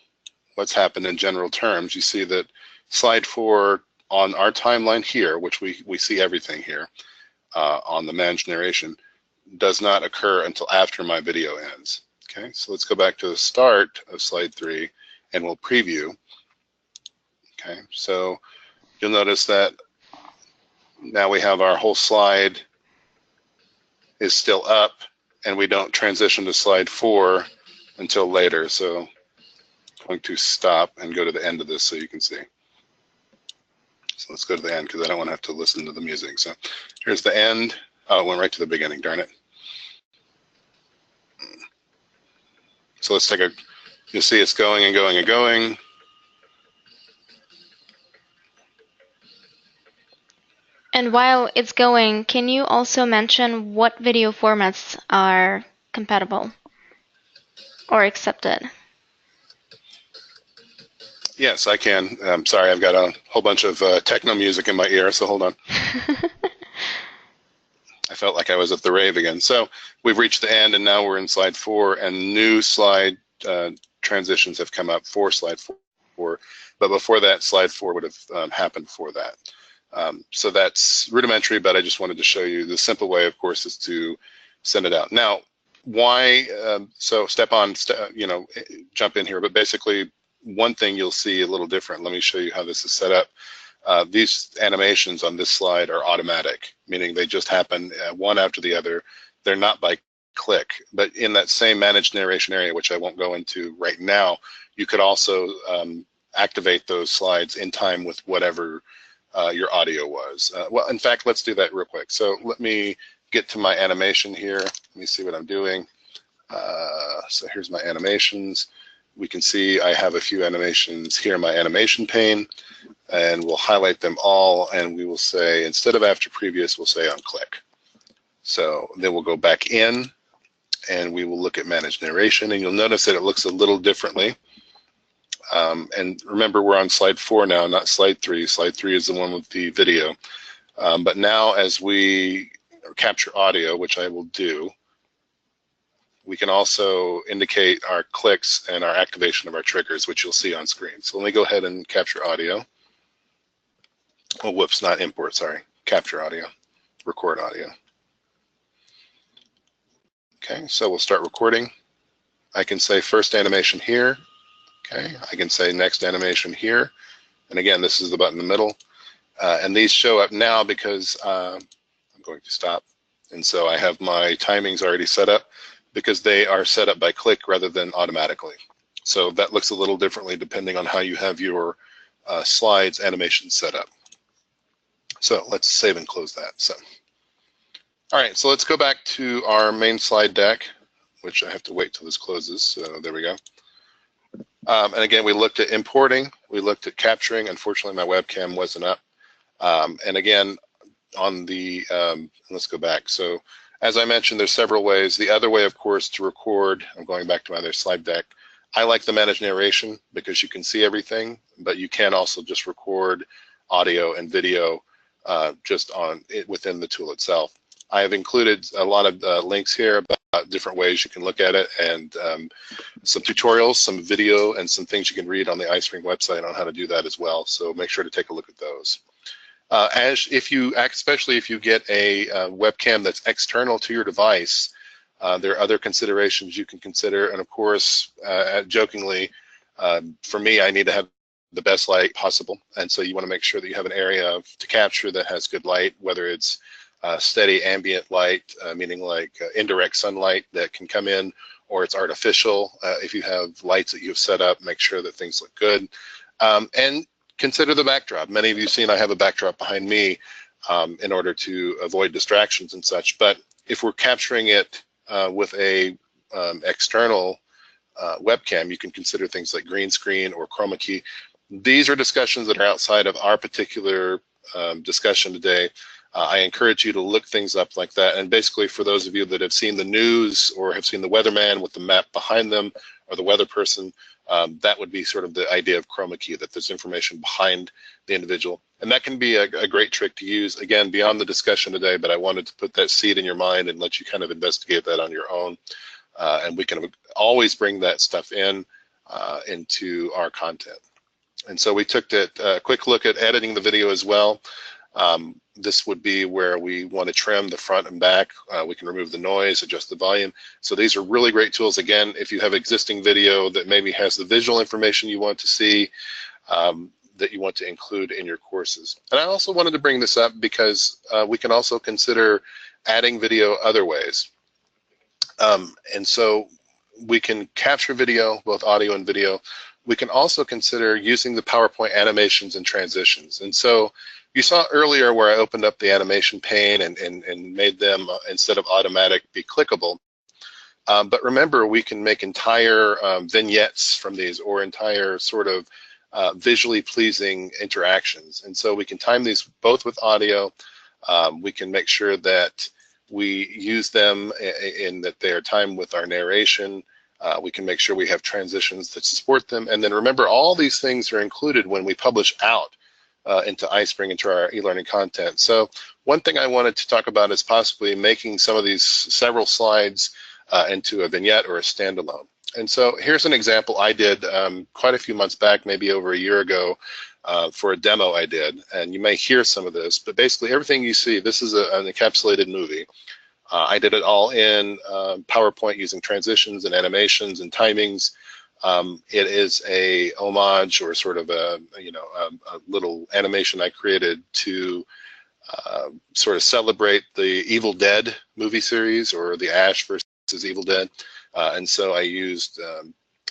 what's happened in general terms, you see that slide 4 on our timeline here, which we see everything here on the managed narration, does not occur until after my video ends. Okay, so let's go back to the start of slide 3 and we'll preview. Okay, so you'll notice that now we have our whole slide is still up, and we don't transition to slide 4 until later. So I'm going to stop and go to the end of this so you can see. So let's go to the end because I don't want to have to listen to the music. So here's the end. Oh, it went right to the beginning, darn it. So let's take a, you'll see it's going and going and going. And while it's going, can you also mention what video formats are compatible or accepted? Yes, I can. I'm sorry, I've got a whole bunch of techno music in my ear, so hold on. I felt like I was at the rave again. So we've reached the end, and now we're in slide 4, and new slide transitions have come up for slide 4. But before that, slide 4 would have happened for that. So that's rudimentary, but I just wanted to show you the simple way, of course, is to send it out. Now, why? So Stepan, jump in here, but basically one thing you'll see a little different. Let me show you how this is set up. These animations on this slide are automatic, meaning they just happen one after the other. They're not by click, but in that same managed narration area, which I won't go into right now, you could also activate those slides in time with whatever your audio was. Well, in fact, let's do that real quick. So let me get to my animation here. Let me see what I'm doing. So here's my animations. We can see I have a few animations here in my animation pane, and we'll highlight them all, and we will say, instead of after previous, we'll say on click. So then we'll go back in, and we will look at managed narration, and you'll notice that it looks a little differently. And remember, we're on slide 4 now, not slide 3. Slide 3 is the one with the video. But now as we capture audio, which I will do, we can also indicate our clicks and our activation of our triggers, which you'll see on screen. So let me go ahead and capture audio. Oh, whoops, not import, sorry. Capture audio, record audio. Okay, so we'll start recording. I can say first animation here. Okay, I can say next animation here. And again, this is the button in the middle. And these show up now because I'm going to stop. And so I have my timings already set up because they are set up by click rather than automatically. So that looks a little differently depending on how you have your slides animation set up. So let's save and close that. So, all right, so let's go back to our main slide deck, which I have to wait till this closes. So there we go. And again, we looked at importing, we looked at capturing. Unfortunately, my webcam wasn't up. And again, on the, let's go back. So as I mentioned, there's several ways. The other way, of course, to record, I'm going back to my other slide deck. I like the managed narration because you can see everything, but you can also just record audio and video just on it within the tool itself. I have included a lot of links here about different ways you can look at it, and some tutorials, some video, and some things you can read on the iSpring website on how to do that as well. So make sure to take a look at those. Especially if you get a webcam that's external to your device, there are other considerations you can consider. And of course, jokingly, for me, I need to have the best light possible. And so you want to make sure that you have an area to capture that has good light, whether it's steady ambient light, meaning like indirect sunlight that can come in, or it's artificial. If you have lights that you've set up, make sure that things look good. And consider the backdrop. Many of you have seen I have a backdrop behind me in order to avoid distractions and such. But if we're capturing it with a external webcam, you can consider things like green screen or chroma key. These are discussions that are outside of our particular discussion today. I encourage you to look things up like that. And basically, for those of you that have seen the news or have seen the weatherman with the map behind them, or the weather person, that would be sort of the idea of chroma key, that there's information behind the individual. And that can be a great trick to use, again, beyond the discussion today, but I wanted to put that seed in your mind and let you kind of investigate that on your own. And we can always bring that stuff in into our content. And so we took a quick look at editing the video as well. This would be where we want to trim the front and back. We can remove the noise, adjust the volume. So these are really great tools. Again, if you have existing video that maybe has the visual information you want to see, that you want to include in your courses. And I also wanted to bring this up because we can also consider adding video other ways. And so we can capture video, both audio and video. We can also consider using the PowerPoint animations and transitions. And so you saw earlier where I opened up the animation pane and made them, instead of automatic, be clickable. But remember, we can make entire vignettes from these, or entire sort of visually pleasing interactions. And so we can time these both with audio. We can make sure that we use them in that they are timed with our narration. We can make sure we have transitions that support them. And then remember, all these things are included when we publish out into iSpring, into our e-learning content. So one thing I wanted to talk about is possibly making some of these several slides into a vignette or a standalone. And so here's an example I did quite a few months back, maybe over a year ago, for a demo I did. And you may hear some of this, but basically everything you see, this is an encapsulated movie. I did it all in PowerPoint using transitions and animations and timings. It is a homage, or sort of a little animation I created to sort of celebrate the Evil Dead movie series, or the Ash versus Evil Dead. And so I used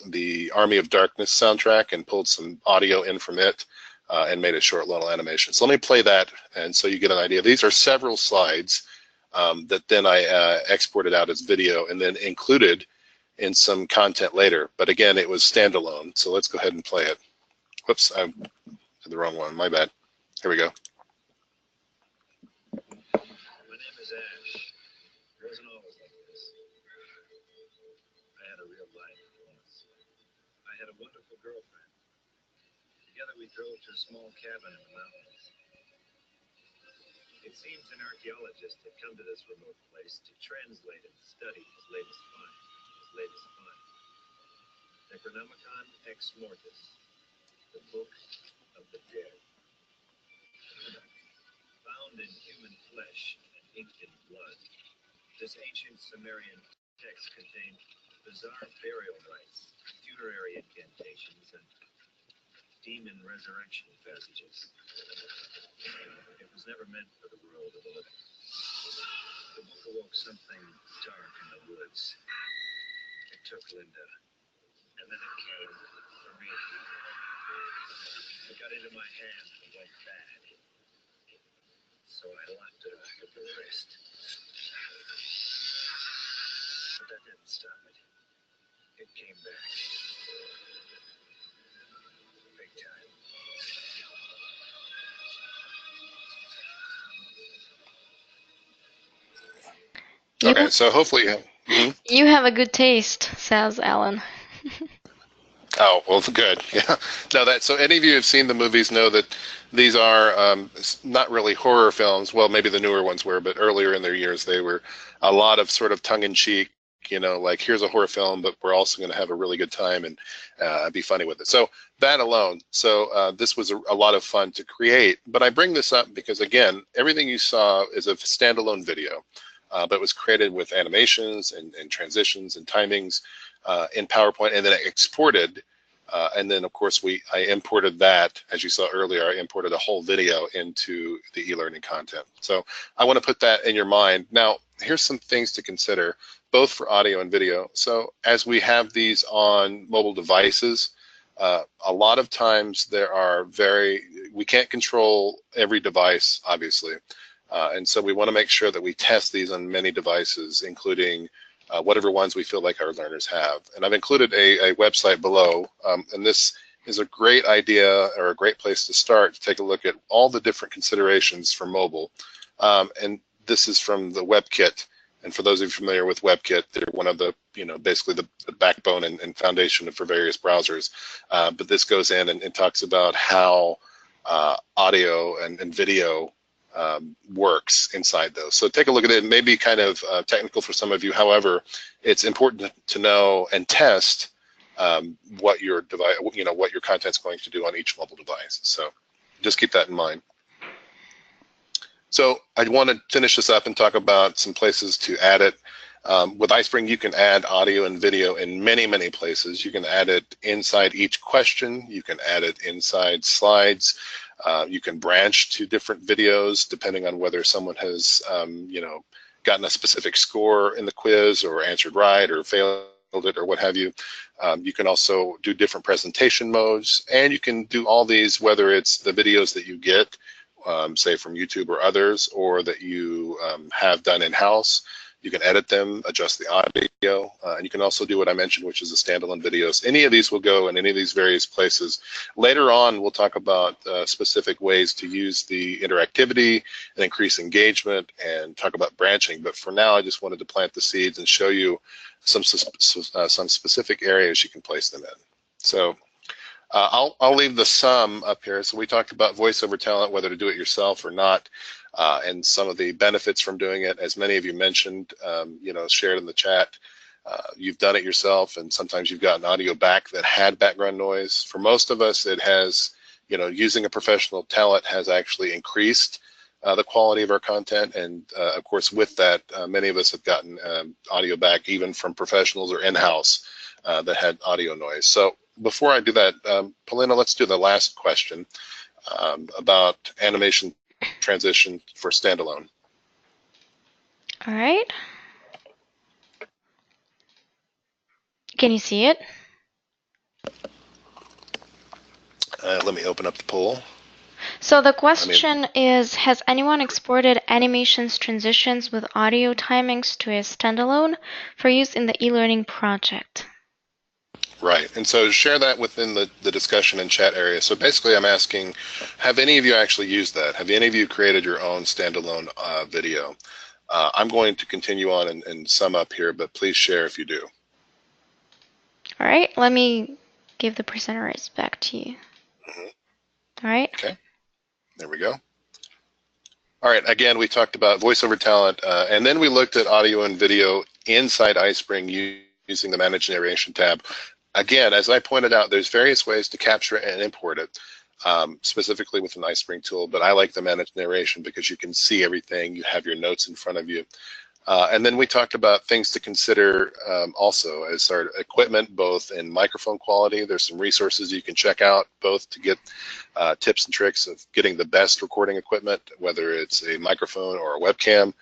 the Army of Darkness soundtrack and pulled some audio in from it and made a short little animation. So let me play that, and so you get an idea. These are several slides that then I exported out as video and then included in some content later. But again, it was standalone. So let's go ahead and play it. Whoops, I did the wrong one. My bad. Here we go. My name is Ash. It wasn't always like this. I had a real life once. I had a wonderful girlfriend. Together we drove to a small cabin in the mountains. It seems an archaeologist had come to this remote place to translate and study his latest find. Necronomicon Ex Mortis, the Book of the Dead. Found in human flesh and inked in blood, this ancient Sumerian text contained bizarre burial rites, funerary incantations, and demon resurrection passages. It was never meant for the world of the living. The book awoke something dark in the woods. It took Linda, and then it came for me. It got into my hand and went bad. So I locked it up with the rest. But that didn't stop it. It came back. Big time. Okay, so hopefully, You have a good taste, says Alan. Oh, well, good. Yeah. No, so any of you who have seen the movies know that these are not really horror films. Well, maybe the newer ones were, but earlier in their years, they were a lot of sort of tongue-in-cheek, like here's a horror film, but we're also going to have a really good time and be funny with it. So that alone. So this was a lot of fun to create. But I bring this up because, again, everything you saw is a standalone video, but it was created with animations and transitions and timings in PowerPoint, and then I exported. And then, of course, I imported that, as you saw earlier, I imported a whole video into the e-learning content. So I want to put that in your mind. Now, here's some things to consider, both for audio and video. So as we have these on mobile devices, a lot of times we can't control every device, obviously. And so we want to make sure that we test these on many devices, including whatever ones we feel like our learners have. And I've included a website below, and this is a great idea, or a great place to start to take a look at all the different considerations for mobile. And this is from the WebKit. And for those of you familiar with WebKit, they're one of the, basically the backbone and foundation for various browsers. But this goes in and talks about how audio and video works inside those. So take a look at it. It may be kind of technical for some of you. However, it's important to know and test what your device, what your content's going to do on each mobile device. So just keep that in mind. So I want to finish this up and talk about some places to add it. With iSpring, you can add audio and video in many, many places. You can add it inside each question. You can add it inside slides. You can branch to different videos depending on whether someone has, gotten a specific score in the quiz, or answered right, or failed it, or what have you. You can also do different presentation modes, and you can do all these, whether it's the videos that you get, say from YouTube or others, or that you have done in-house. You can edit them, adjust the audio, and you can also do what I mentioned, which is the standalone videos. Any of these will go in any of these various places. Later on, we'll talk about specific ways to use the interactivity and increase engagement and talk about branching. But for now, I just wanted to plant the seeds and show you some specific areas you can place them in. So I'll leave the sum up here. So we talked about voiceover talent, whether to do it yourself or not, and some of the benefits from doing it. As many of you mentioned, shared in the chat, you've done it yourself, and sometimes you've gotten audio back that had background noise. For most of us, it has, using a professional talent has actually increased the quality of our content, and of course, with that, many of us have gotten audio back even from professionals or in-house that had audio noise. So before I do that, Polina, let's do the last question about animation transition for standalone. All right. Can you see it? Let me open up the poll. So the question is, has anyone exported animations transitions with audio timings to a standalone for use in the e-learning project? Right, and so share that within the discussion and chat area. So basically I'm asking, have any of you actually used that? Have any of you created your own standalone video? I'm going to continue on and sum up here, but please share if you do. All right, let me give the presenters back to you. All right. Okay, there we go. All right, again, we talked about voiceover talent, and then we looked at audio and video inside iSpring using the Manage Narration tab. Again, as I pointed out, there's various ways to capture it and import it, specifically with an iSpring tool, but I like the Manage Narration because you can see everything, you have your notes in front of you. And then we talked about things to consider also as our equipment, both in microphone quality. There's some resources you can check out, both to get tips and tricks of getting the best recording equipment, whether it's a microphone or a webcam.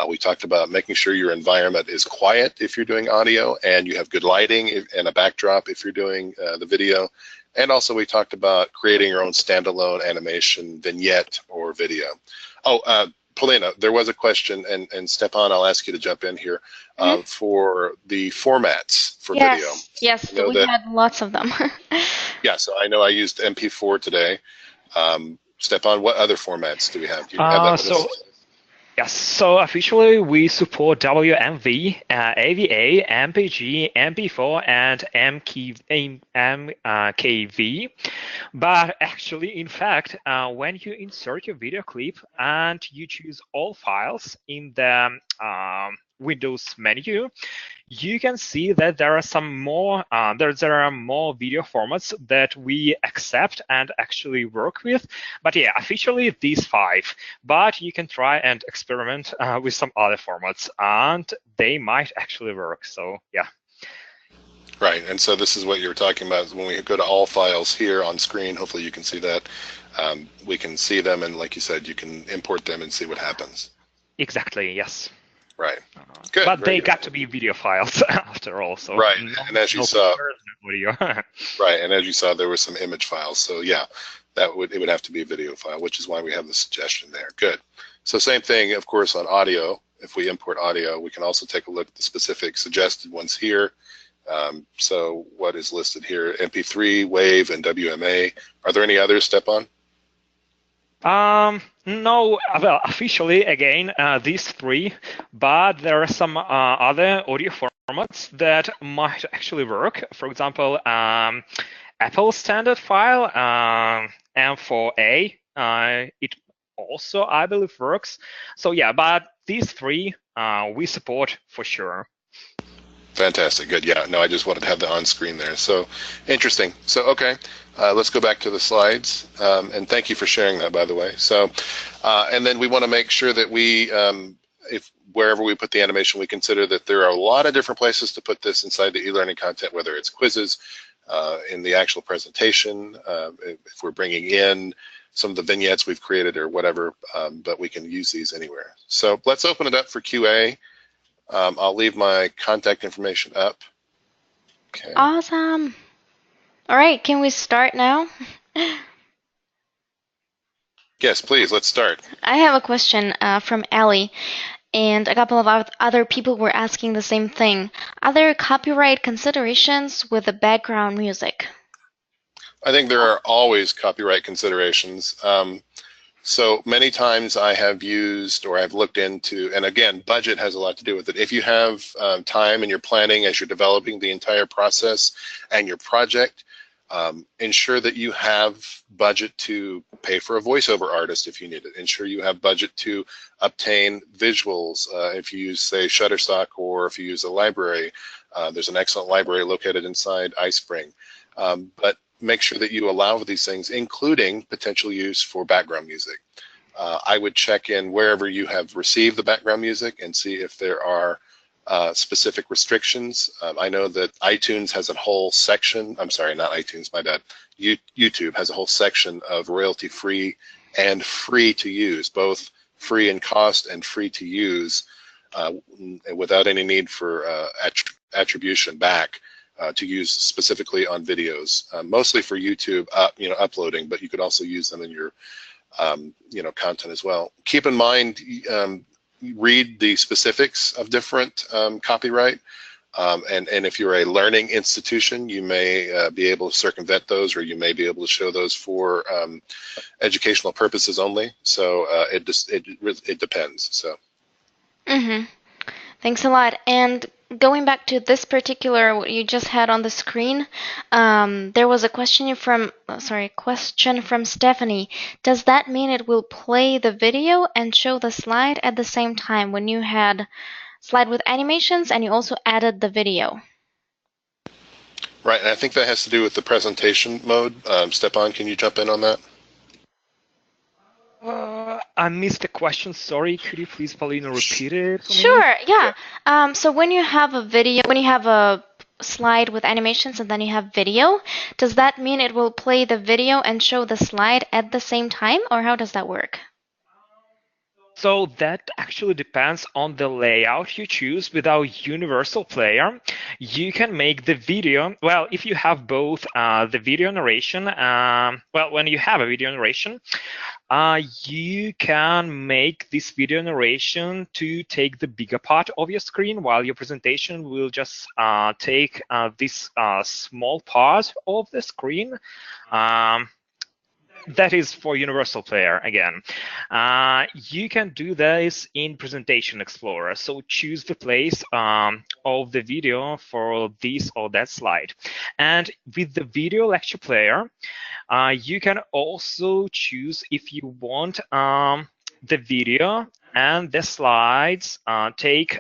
We talked about making sure your environment is quiet if you're doing audio, and you have good lighting and a backdrop if you're doing the video. And also we talked about creating your own standalone animation, vignette, or video. Oh, Polina, there was a question, and Stepan, I'll ask you to jump in here, for the formats for video. Yes, we had lots of them. Yeah, so I know I used MP4 today. Stepan, what other formats do we have? Do you have that Yes, so officially we support WMV, AVA, MPG, MP4, and MKV. But actually, in fact, when you insert your video clip and you choose all files in the Windows menu, you can see that there are some more there are more video formats that we accept and actually work with. But yeah, officially these 5. But you can try and experiment with some other formats, and they might actually work. So yeah. Right, and so this is what you're talking about. When we go to all files here on screen, hopefully you can see that. We can see them, and like you said, you can import them and see what happens. Exactly, yes. Right. Good. But they got to be video files after all. So right. And as you saw, audio. Right. And as you saw, there were some image files. So yeah, it would have to be a video file, which is why we have the suggestion there. Good. So same thing, of course, on audio. If we import audio, we can also take a look at the specific suggested ones here. So what is listed here? MP3, WAV, and WMA. Are there any others, Stepan? No, well, officially, again, these 3, but there are some other audio formats that might actually work. For example, Apple standard file, M4A, it also, I believe, works. So yeah, but these 3 we support for sure. Fantastic, good. Yeah, no, I just wanted to have the on screen there. So interesting. So, okay, let's go back to the slides. And thank you for sharing that, by the way. So, and then we want to make sure that we, if wherever we put the animation, we consider that there are a lot of different places to put this inside the e-learning content, whether it's quizzes, in the actual presentation, if we're bringing in some of the vignettes we've created or whatever, but we can use these anywhere. So let's open it up for QA. I'll leave my contact information up. Okay. Awesome. All right, can we start now? Yes, please, let's start. I have a question from Allie. And a couple of other people were asking the same thing. Are there copyright considerations with the background music? I think there are always copyright considerations. So many times I have used or I've looked into, and again, budget has a lot to do with it. If you have time and you're planning as you're developing the entire process and your project, ensure that you have budget to pay for a voiceover artist if you need it. Ensure you have budget to obtain visuals if you use, say, Shutterstock, or if you use a library. There's an excellent library located inside iSpring. But make sure that you allow these things, including potential use for background music. I would check in wherever you have received the background music and see if there are specific restrictions. I know that iTunes has a whole section, I'm sorry, not iTunes, my bad. YouTube has a whole section of royalty-free and free to use, both free in cost and free to use without any need for attribution back. To use specifically on videos, mostly for YouTube, uploading, but you could also use them in your, content as well. Keep in mind, read the specifics of different copyright, and if you're a learning institution, you may be able to circumvent those, or you may be able to show those for educational purposes only. So it depends. So. Mm-hmm. Thanks a lot. And going back to this particular, what you just had on the screen, there was a question from Stephanie. Does that mean it will play the video and show the slide at the same time when you had slide with animations and you also added the video? Right, and I think that has to do with the presentation mode. Stepan, can you jump in on that? I missed the question. Sorry. Could you please, Paulina, repeat it? Sure. Yeah. So when you have a video, when you have a slide with animations and then you have video, does that mean it will play the video and show the slide at the same time, or how does that work? So that actually depends on the layout you choose. With our universal player, you can make the video, well, if you have both the video narration, when you have a video narration, you can make this video narration to take the bigger part of your screen, while your presentation will just take this small part of the screen. That is for Universal Player again. You can do this in Presentation Explorer. So choose the place of the video for this or that slide. And with the Video Lecture Player, you can also choose if you want the video and the slides take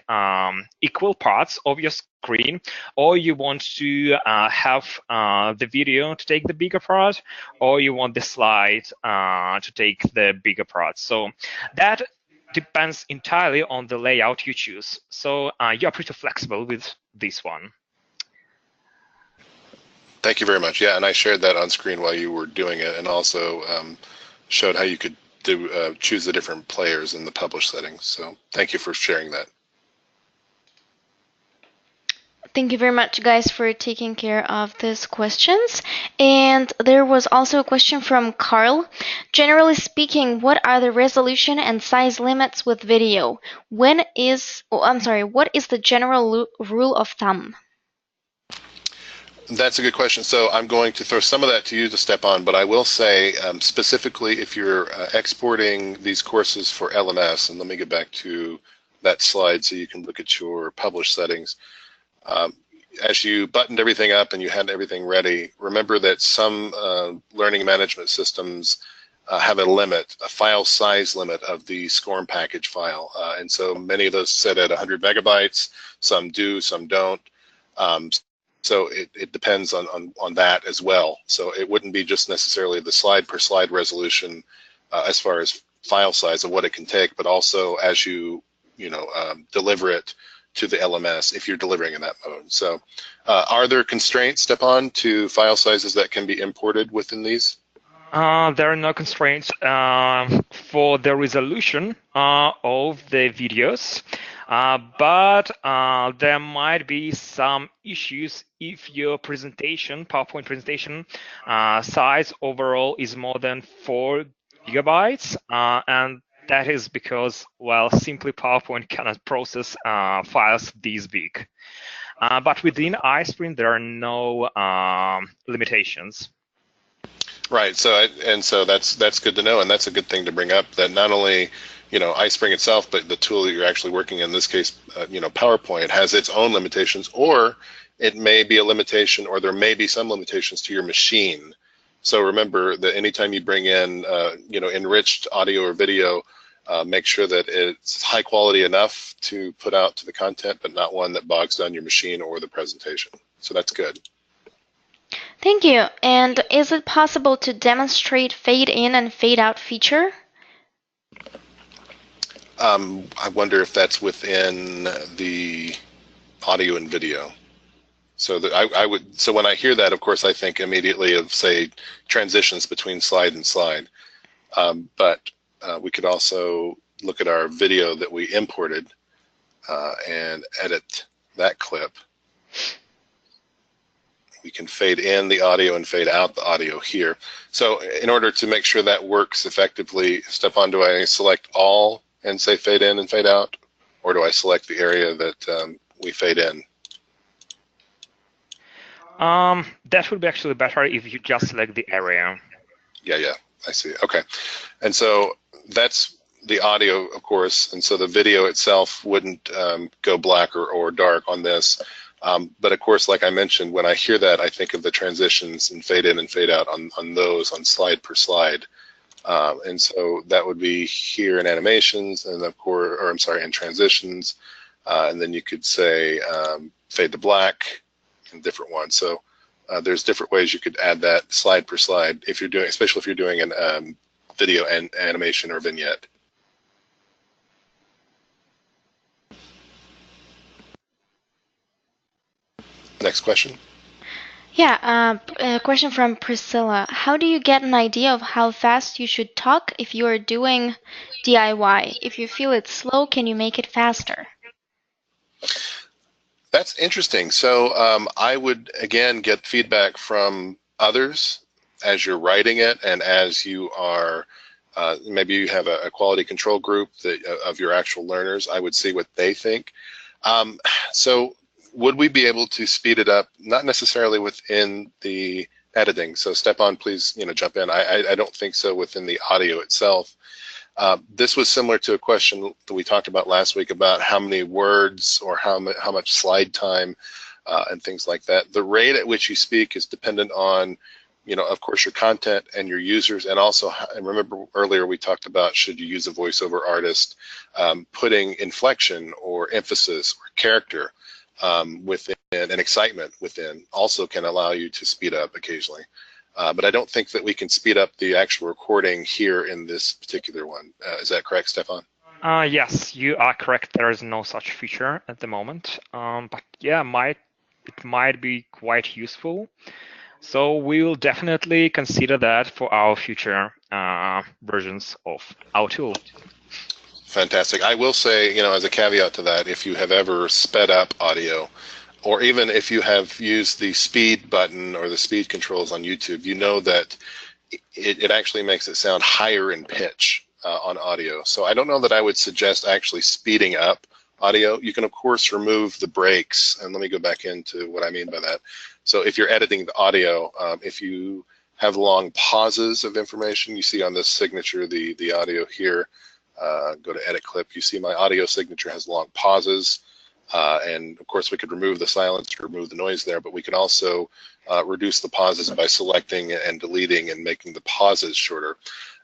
equal parts of your screen, or you want to have the video to take the bigger part, or you want the slide to take the bigger part. So that depends entirely on the layout you choose. So you're pretty flexible with this one. Thank you very much. Yeah, and I shared that on screen while you were doing it, and also showed how you could choose the different players in the publish settings. So thank you for sharing that. Thank you very much, guys, for taking care of these questions. And there was also a question from Carl. Generally speaking, what are the resolution and size limits with video? What is the general rule of thumb? That's a good question. So I'm going to throw some of that to you to step on, but I will say specifically if you're exporting these courses for LMS, and let me get back to that slide so you can look at your publish settings. As you buttoned everything up and you had everything ready, remember that some learning management systems have a limit, a file size limit of the SCORM package file. And so many of those sit at 100 megabytes, some do, some don't. So it depends on that as well. So it wouldn't be just necessarily the slide per slide resolution as far as file size of what it can take, but also as you deliver it to the LMS if you're delivering in that mode. So are there constraints, Stepan, to file sizes that can be imported within these? There are no constraints for the resolution of the videos. But there might be some issues if your presentation, PowerPoint presentation size overall is more than 4 gigabytes, and That is because, well, simply PowerPoint cannot process files this big. But within iSpring, there are no limitations. Right. So that's good to know, and that's a good thing to bring up. That not only iSpring itself, but the tool that you're actually working in this case, PowerPoint has its own limitations, or it may be a limitation, or there may be some limitations to your machine. So remember that anytime you bring in enriched audio or video, make sure that it's high quality enough to put out to the content, but not one that bogs down your machine or the presentation. So that's good. Thank you. And is it possible to demonstrate fade in and fade out feature? I wonder if that's within the audio and video. So that I would. So when I hear that, of course, I think immediately of, say, transitions between slide and slide. But we could also look at our video that we imported and edit that clip. We can fade in the audio and fade out the audio here. So in order to make sure that works effectively, Stefan, do I select all and say fade in and fade out? Or do I select the area that we fade in? That would be actually better if you just select the area. Yeah, I see. Okay. And so that's the audio, of course, and so the video itself wouldn't go black or dark on this. But of course, like I mentioned, when I hear that, I think of the transitions and fade in and fade out on those on slide per slide. And so that would be here in animations, and of course, or I'm sorry, in transitions. And then you could say fade to black and different ones. So there's different ways you could add that slide per slide if you're doing, especially if you're doing an video and animation or vignette. Next question. Yeah, a question from Priscilla. How do you get an idea of how fast you should talk if you are doing DIY? If you feel it's slow, can you make it faster? That's interesting. So I would, again, get feedback from others as you're writing it, and as you are, maybe you have a quality control group of your actual learners. I would see what they think. So would we be able to speed it up? Not necessarily within the editing. So Stepan, please jump in. I don't think so within the audio itself. This was similar to a question that we talked about last week about how many words or how much slide time and things like that. The rate at which you speak is dependent on, of course, your content and your users, and also, and remember earlier we talked about should you use a voiceover artist, putting inflection or emphasis or character within and excitement within also can allow you to speed up occasionally. But I don't think that we can speed up the actual recording here in this particular one. Is that correct, Stefan? Yes, you are correct. There is no such feature at the moment. But yeah, it might be quite useful. So we will definitely consider that for our future versions of our tool. Fantastic. I will say, as a caveat to that, if you have ever sped up audio, or even if you have used the speed button or the speed controls on YouTube, you know that it actually makes it sound higher in pitch on audio. So I don't know that I would suggest actually speeding up audio. You can, of course, remove the breaks. And let me go back into what I mean by that. So if you're editing the audio, if you have long pauses of information, you see on this signature, the audio here, go to edit clip, you see my audio signature has long pauses. And of course, we could remove the silence or remove the noise there, but we can also reduce the pauses by selecting and deleting and making the pauses shorter.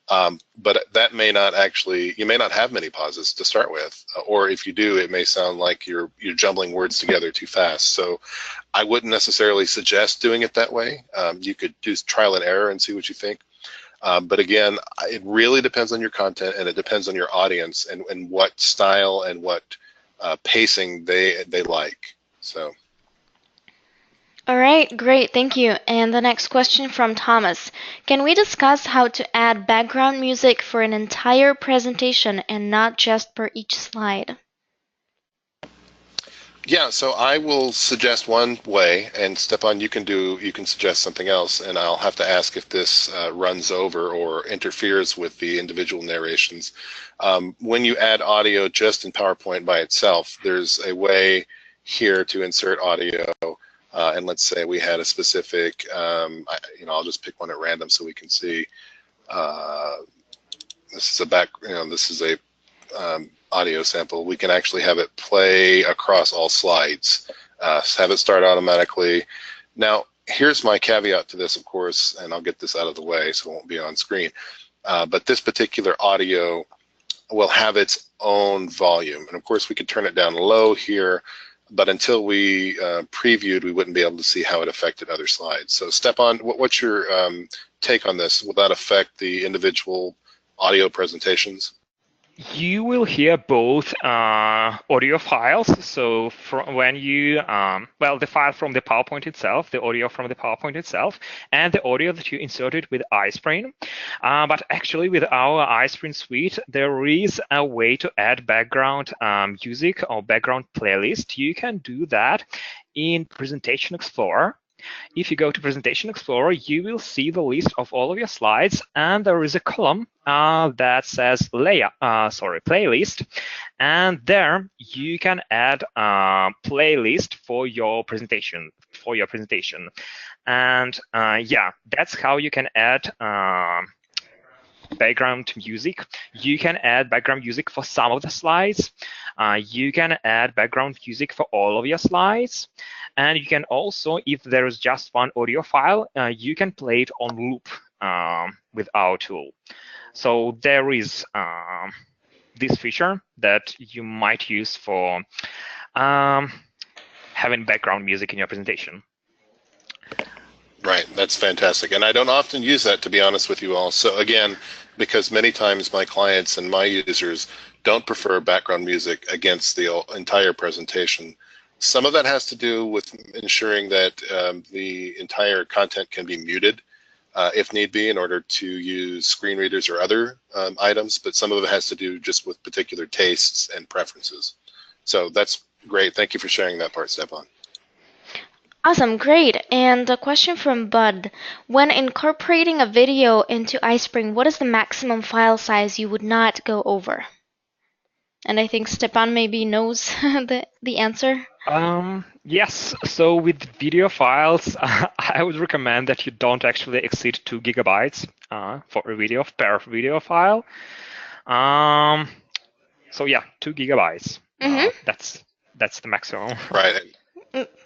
But that may not actually, you may not have many pauses to start with, or if you do, it may sound like you're jumbling words together too fast. So I wouldn't necessarily suggest doing it that way. You could do trial and error and see what you think. But again, it really depends on your content, and it depends on your audience and what style and what pacing they like. So. All right, great, thank you. And the next question from Thomas. Can we discuss how to add background music for an entire presentation and not just per each slide? Yeah, so I will suggest one way, and Stepan, you can suggest something else, and I'll have to ask if this runs over or interferes with the individual narrations. When you add audio just in PowerPoint by itself, there's a way here to insert audio, and let's say we had a specific, I'll just pick one at random so we can see. This is a audio sample. We can actually have it play across all slides, have it start automatically. Now, here's my caveat to this, of course, and I'll get this out of the way so it won't be on screen. But this particular audio will have its own volume. And of course, we could turn it down low here, but until we previewed, we wouldn't be able to see how it affected other slides. So Stepan, what's your take on this? Will that affect the individual audio presentations? You will hear both audio files. So from when you, the file from the PowerPoint itself, the audio from the PowerPoint itself, and the audio that you inserted with iSpring. But actually with our iSpring suite, there is a way to add background music or background playlist. You can do that in Presentation Explorer. If you go to Presentation Explorer, you will see the list of all of your slides, and there is a column that says playlist, and there you can add a playlist for your presentation. And that's how you can add background music. You can add background music for some of the slides. You can add background music for all of your slides. And you can also, if there is just one audio file, you can play it on loop with our tool. So there is this feature that you might use for having background music in your presentation. Right, that's fantastic. And I don't often use that, to be honest with you all. So again, because many times my clients and my users don't prefer background music against the entire presentation. Some of that has to do with ensuring that the entire content can be muted if need be in order to use screen readers or other items, but some of it has to do just with particular tastes and preferences. So that's great. Thank you for sharing that part, Stepan. Awesome, great. And a question from Bud. When incorporating a video into iSpring, what is the maximum file size you would not go over? And I think Stepan maybe knows the answer. Yes, so with video files, I would recommend that you don't actually exceed 2 gigabytes for a video per video file. So yeah, 2 gigabytes. That's the maximum. Right.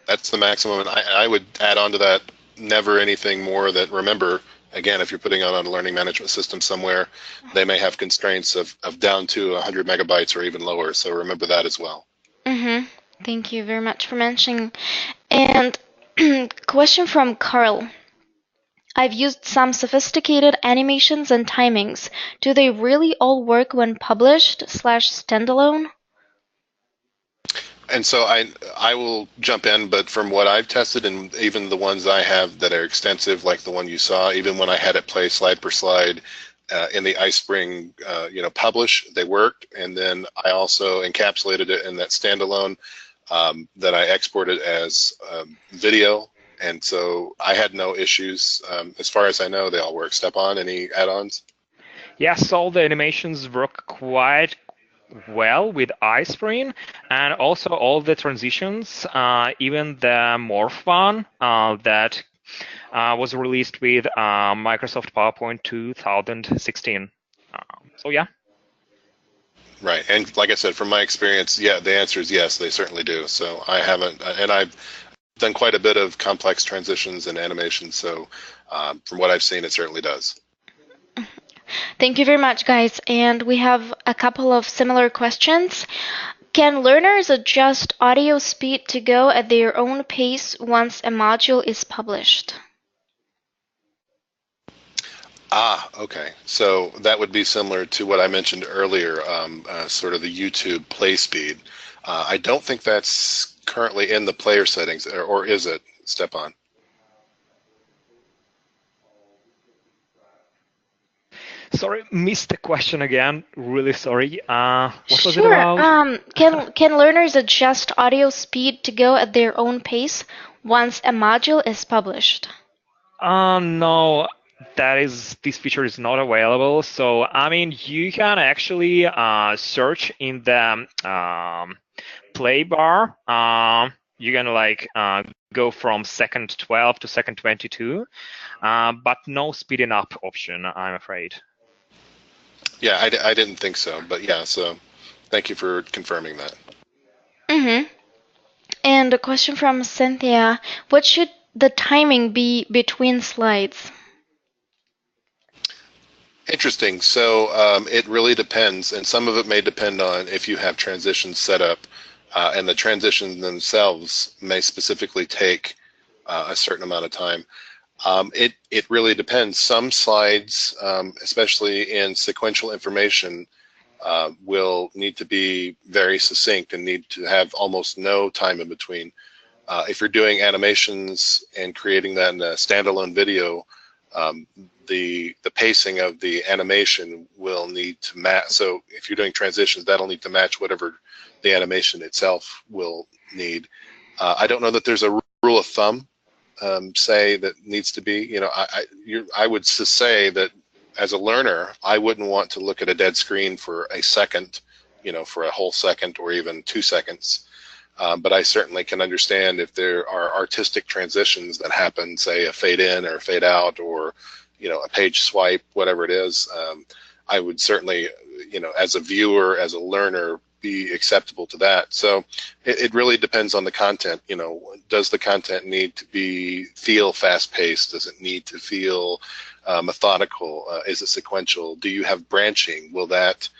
That's the maximum, and I would add on to that, never anything more that, remember, again, if you're putting it on a learning management system somewhere, they may have constraints of down to 100 megabytes or even lower, so remember that as well. Thank you very much for mentioning. And question from Carl. I've used some sophisticated animations and timings. Do they really all work when published/standalone? And so I will jump in, but from what I've tested, and even the ones I have that are extensive, like the one you saw, even when I had it play slide per slide in the iSpring, publish, they worked. And then I also encapsulated it in that standalone that I exported as video. And so I had no issues. As far as I know, they all work. Stepan, any add-ons? Yes, all the animations work quite well with iSpring, and also all the transitions, even the Morph one that was released with Microsoft PowerPoint 2016. So yeah. Right, and like I said, from my experience, yeah, the answer is yes, they certainly do. So I haven't, and I've done quite a bit of complex transitions and animations, so from what I've seen, it certainly does. Thank you very much, guys. And we have a couple of similar questions. Can learners adjust audio speed to go at their own pace once a module is published? Okay. So that would be similar to what I mentioned earlier, sort of the YouTube play speed. I don't think that's currently in the player settings, or is it, Stepan? Sorry, missed the question again. Really sorry. What was it Sure. about? Can learners adjust audio speed to go at their own pace once a module is published? No, this feature is not available. So I mean, you can actually search in the play bar. You can like go from second 12 to second 22, but no speeding up option, I'm afraid. Yeah, I didn't think so, but yeah, so thank you for confirming that. Mm-hmm. And a question from Cynthia. What should the timing be between slides? Interesting. So it really depends, and some of it may depend on if you have transitions set up, and the transitions themselves may specifically take a certain amount of time. It really depends. Some slides, especially in sequential information, will need to be very succinct and need to have almost no time in between. If you're doing animations and creating that in a standalone video, the pacing of the animation will need to match. So if you're doing transitions, that'll need to match whatever the animation itself will need. I don't know that there's a rule of thumb, say, that needs to be. You know, I would say that as a learner, I wouldn't want to look at a dead screen for a second, you know, for a whole second or even 2 seconds. But I certainly can understand if there are artistic transitions that happen, say a fade in or fade out, or, you know, a page swipe, whatever it is. I would certainly, you know, as a viewer, as a learner, be acceptable to that. So it really depends on the content. You know, does the content need to feel fast-paced? Does it need to feel methodical? Is it sequential? Do you have branching? Will that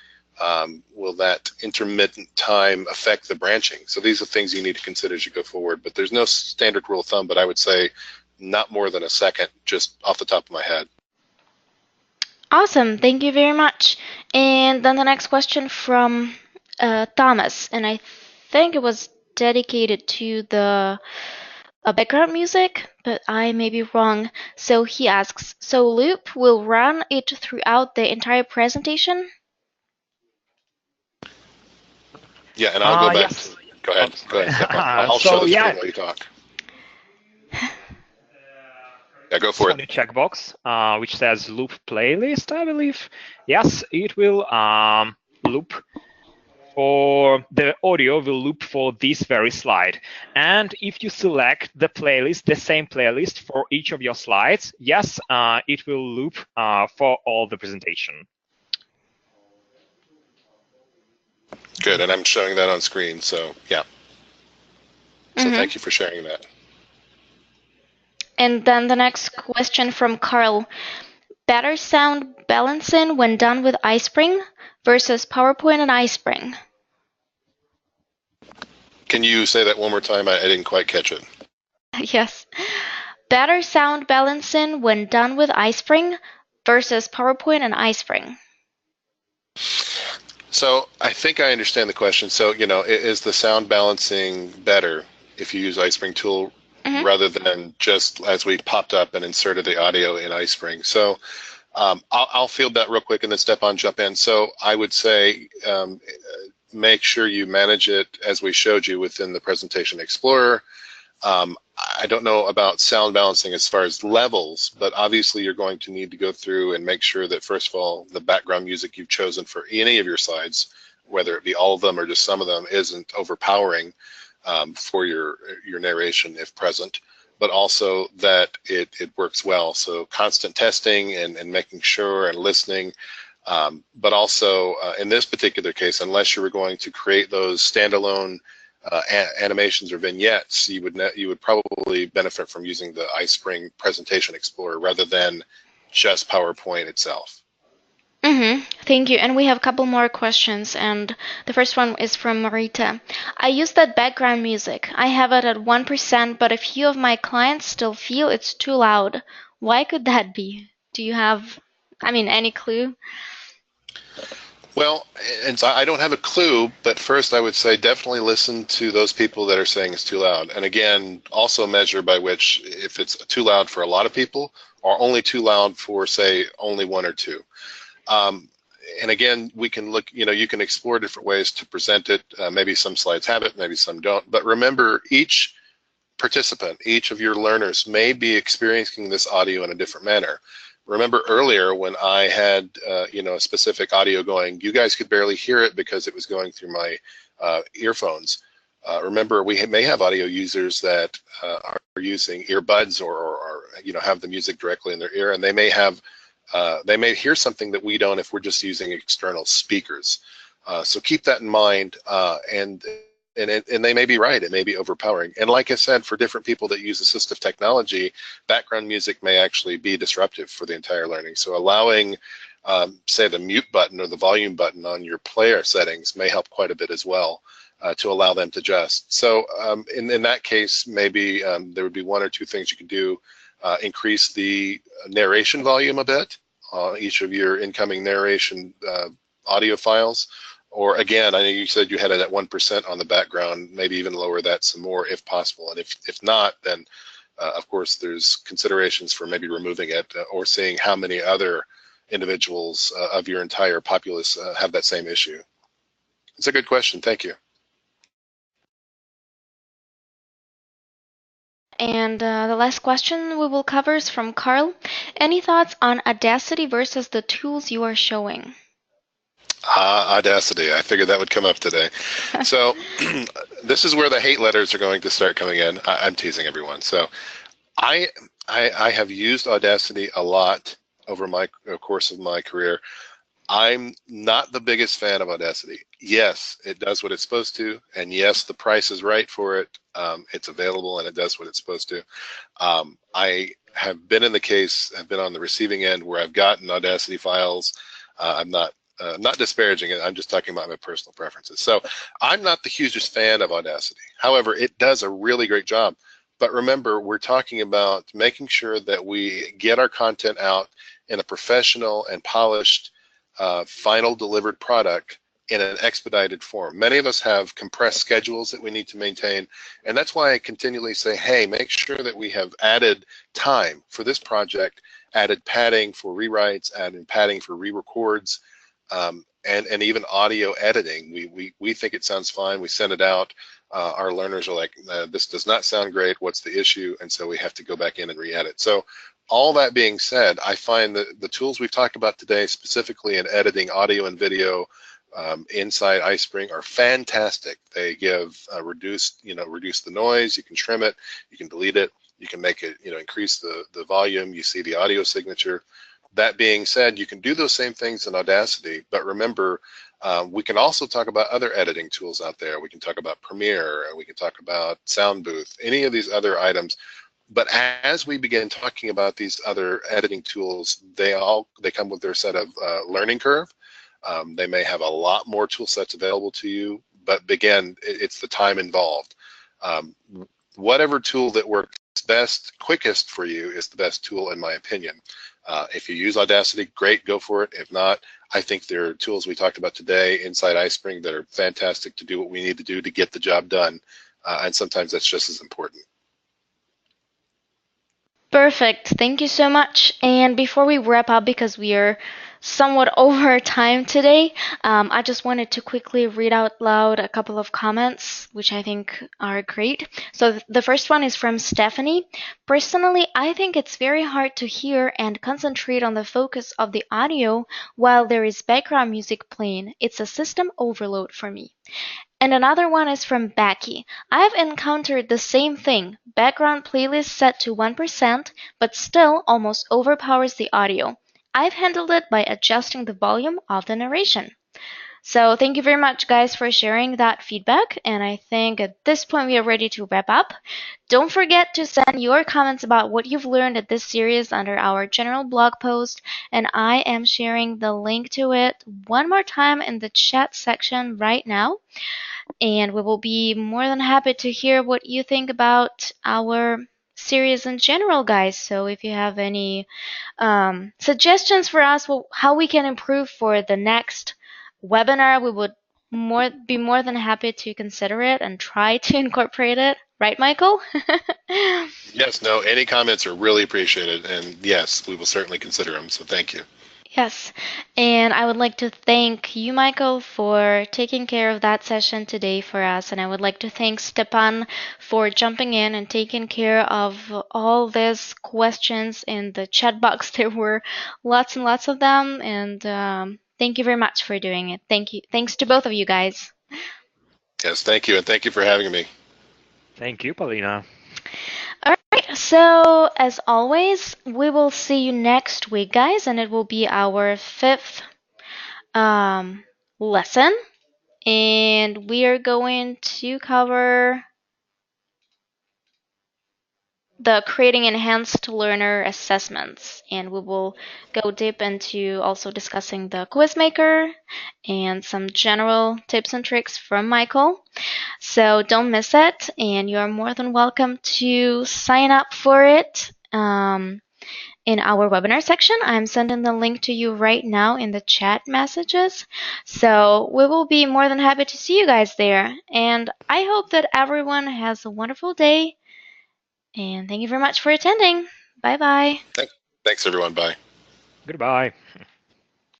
intermittent time affect the branching? So these are things you need to consider as you go forward. But there's no standard rule of thumb, but I would say not more than a second, just off the top of my head. Awesome. Thank you very much. And then the next question from Thomas, and I think it was dedicated to the background music, but I may be wrong. So he asks, so loop will run it throughout the entire presentation? Yeah, and I'll go back. Yes. Go ahead. Oops. Go ahead. I'll show the screen while you talk. Yeah, go for it. The checkbox, which says loop playlist, I believe. Yes, it will loop for the audio will loop for this very slide. And if you select the playlist, the same playlist for each of your slides, yes, it will loop for all the presentation. Good, and I'm showing that on screen, so yeah. So thank you for sharing that. And then the next question from Carl. Better sound balancing when done with iSpring versus PowerPoint and iSpring? Can you say that one more time? I didn't quite catch it. Yes. Better sound balancing when done with iSpring versus PowerPoint and iSpring? So I think I understand the question. So, you know, is the sound balancing better if you use iSpring tool rather than just as we popped up and inserted the audio in iSpring? So I'll field that real quick and then Stepan jump in. So I would say make sure you manage it as we showed you within the Presentation Explorer. I don't know about sound balancing as far as levels, but obviously you're going to need to go through and make sure that, first of all, the background music you've chosen for any of your slides, whether it be all of them or just some of them, isn't overpowering for your narration if present, but also that it works well. So constant testing and making sure and listening. But also in this particular case, unless you were going to create those standalone animations or vignettes, you would probably benefit from using the iSpring Presentation Explorer rather than just PowerPoint itself. Thank you. And we have a couple more questions. And the first one is from Marita. I use that background music. I have it at 1%, but a few of my clients still feel it's too loud. Why could that be? Do you have, any clue? Well, and so I don't have a clue, but first I would say definitely listen to those people that are saying it's too loud. And again, also measure by which, if it's too loud for a lot of people or only too loud for, say, only one or two. And again, we can look, you can explore different ways to present it. Maybe some slides have it, maybe some don't. But remember, each participant, each of your learners may be experiencing this audio in a different manner. Remember earlier when I had, a specific audio going, you guys could barely hear it because it was going through my earphones. Remember, we may have audio users that are using earbuds or have the music directly in their ear, and they may hear something that we don't if we're just using external speakers. So keep that in mind, and they may be right. It may be overpowering. And like I said, for different people that use assistive technology, background music may actually be disruptive for the entire learning. So allowing, say, the mute button or the volume button on your player settings may help quite a bit as well, to allow them to adjust. So in that case, maybe there would be one or two things you can do. Increase the narration volume a bit on each of your incoming narration audio files. Or again, I know you said you had it at 1% on the background, maybe even lower that some more if possible. And if not, then of course there's considerations for maybe removing it or seeing how many other individuals of your entire populace have that same issue. It's a good question. Thank you. And the last question we will cover is from Carl. Any thoughts on Audacity versus the tools you are showing? Audacity. I figured that would come up today. So this is where the hate letters are going to start coming in. I'm teasing everyone. So I have used Audacity a lot over my course of my career. I'm not the biggest fan of Audacity. Yes, it does what it's supposed to, and yes, the price is right for it. It's available and it does what it's supposed to. I have been in the case, I've been on the receiving end where I've gotten Audacity files. I'm not disparaging it. I'm just talking about my personal preferences. So I'm not the hugest fan of Audacity. However, it does a really great job. But remember, we're talking about making sure that we get our content out in a professional and polished final delivered product in an expedited form. Many of us have compressed schedules that we need to maintain, and that's why I continually say, hey, make sure that we have added time for this project, added padding for rewrites, added padding for re-records, and even audio editing. We think it sounds fine. We send it out. Our learners are like, this does not sound great. What's the issue? And so we have to go back in and re-edit. So all that being said, I find that the tools we've talked about today, specifically in editing audio and video inside iSpring, are fantastic. They give reduce the noise. You can trim it. You can delete it. You can make it, increase the volume. You see the audio signature. That being said, you can do those same things in Audacity, but remember, we can also talk about other editing tools out there. We can talk about Premiere, we can talk about Sound Booth, any of these other items. But as we begin talking about these other editing tools, they come with their set of learning curve. They may have a lot more tool sets available to you, but again, it's the time involved. Whatever tool that works best, quickest for you is the best tool in my opinion. If you use Audacity, great, go for it. If not, I think there are tools we talked about today inside iSpring that are fantastic to do what we need to do to get the job done, and sometimes that's just as important. Perfect. Thank you so much. And before we wrap up, because we are somewhat over time today, I just wanted to quickly read out loud a couple of comments, which I think are great. So the first one is from Stephanie. Personally, I think it's very hard to hear and concentrate on the focus of the audio while there is background music playing. It's a system overload for me. And another one is from Becky. I've encountered the same thing. Background playlist set to 1%, but still almost overpowers the audio. I've handled it by adjusting the volume of the narration. So thank you very much, guys, for sharing that feedback. And I think at this point we are ready to wrap up. Don't forget to send your comments about what you've learned at this series under our general blog post. And I am sharing the link to it one more time in the chat section right now. And we will be more than happy to hear what you think about our series in general, guys. So if you have any suggestions for us, how we can improve for the next webinar, we would be more than happy to consider it and try to incorporate it. Right, Michael? Yes, no, any comments are really appreciated. And yes, we will certainly consider them. So thank you. Yes, and I would like to thank you, Michael, for taking care of that session today for us. And I would like to thank Stepan for jumping in and taking care of all these questions in the chat box. There were lots and lots of them, and thank you very much for doing it. Thank you. Thanks to both of you guys. Yes, thank you, and thank you for having me. Thank you, Paulina. All right, so as always, we will see you next week, guys, and it will be our fifth lesson. And we are going to cover the creating enhanced learner assessments. And we will go deep into also discussing the quiz maker and some general tips and tricks from Michael. So don't miss it, and you're more than welcome to sign up for it. In our webinar section. I'm sending the link to you right now in the chat messages. So we will be more than happy to see you guys there. And I hope that everyone has a wonderful day. And thank you very much for attending. Bye bye. Thanks, everyone. Bye. Goodbye.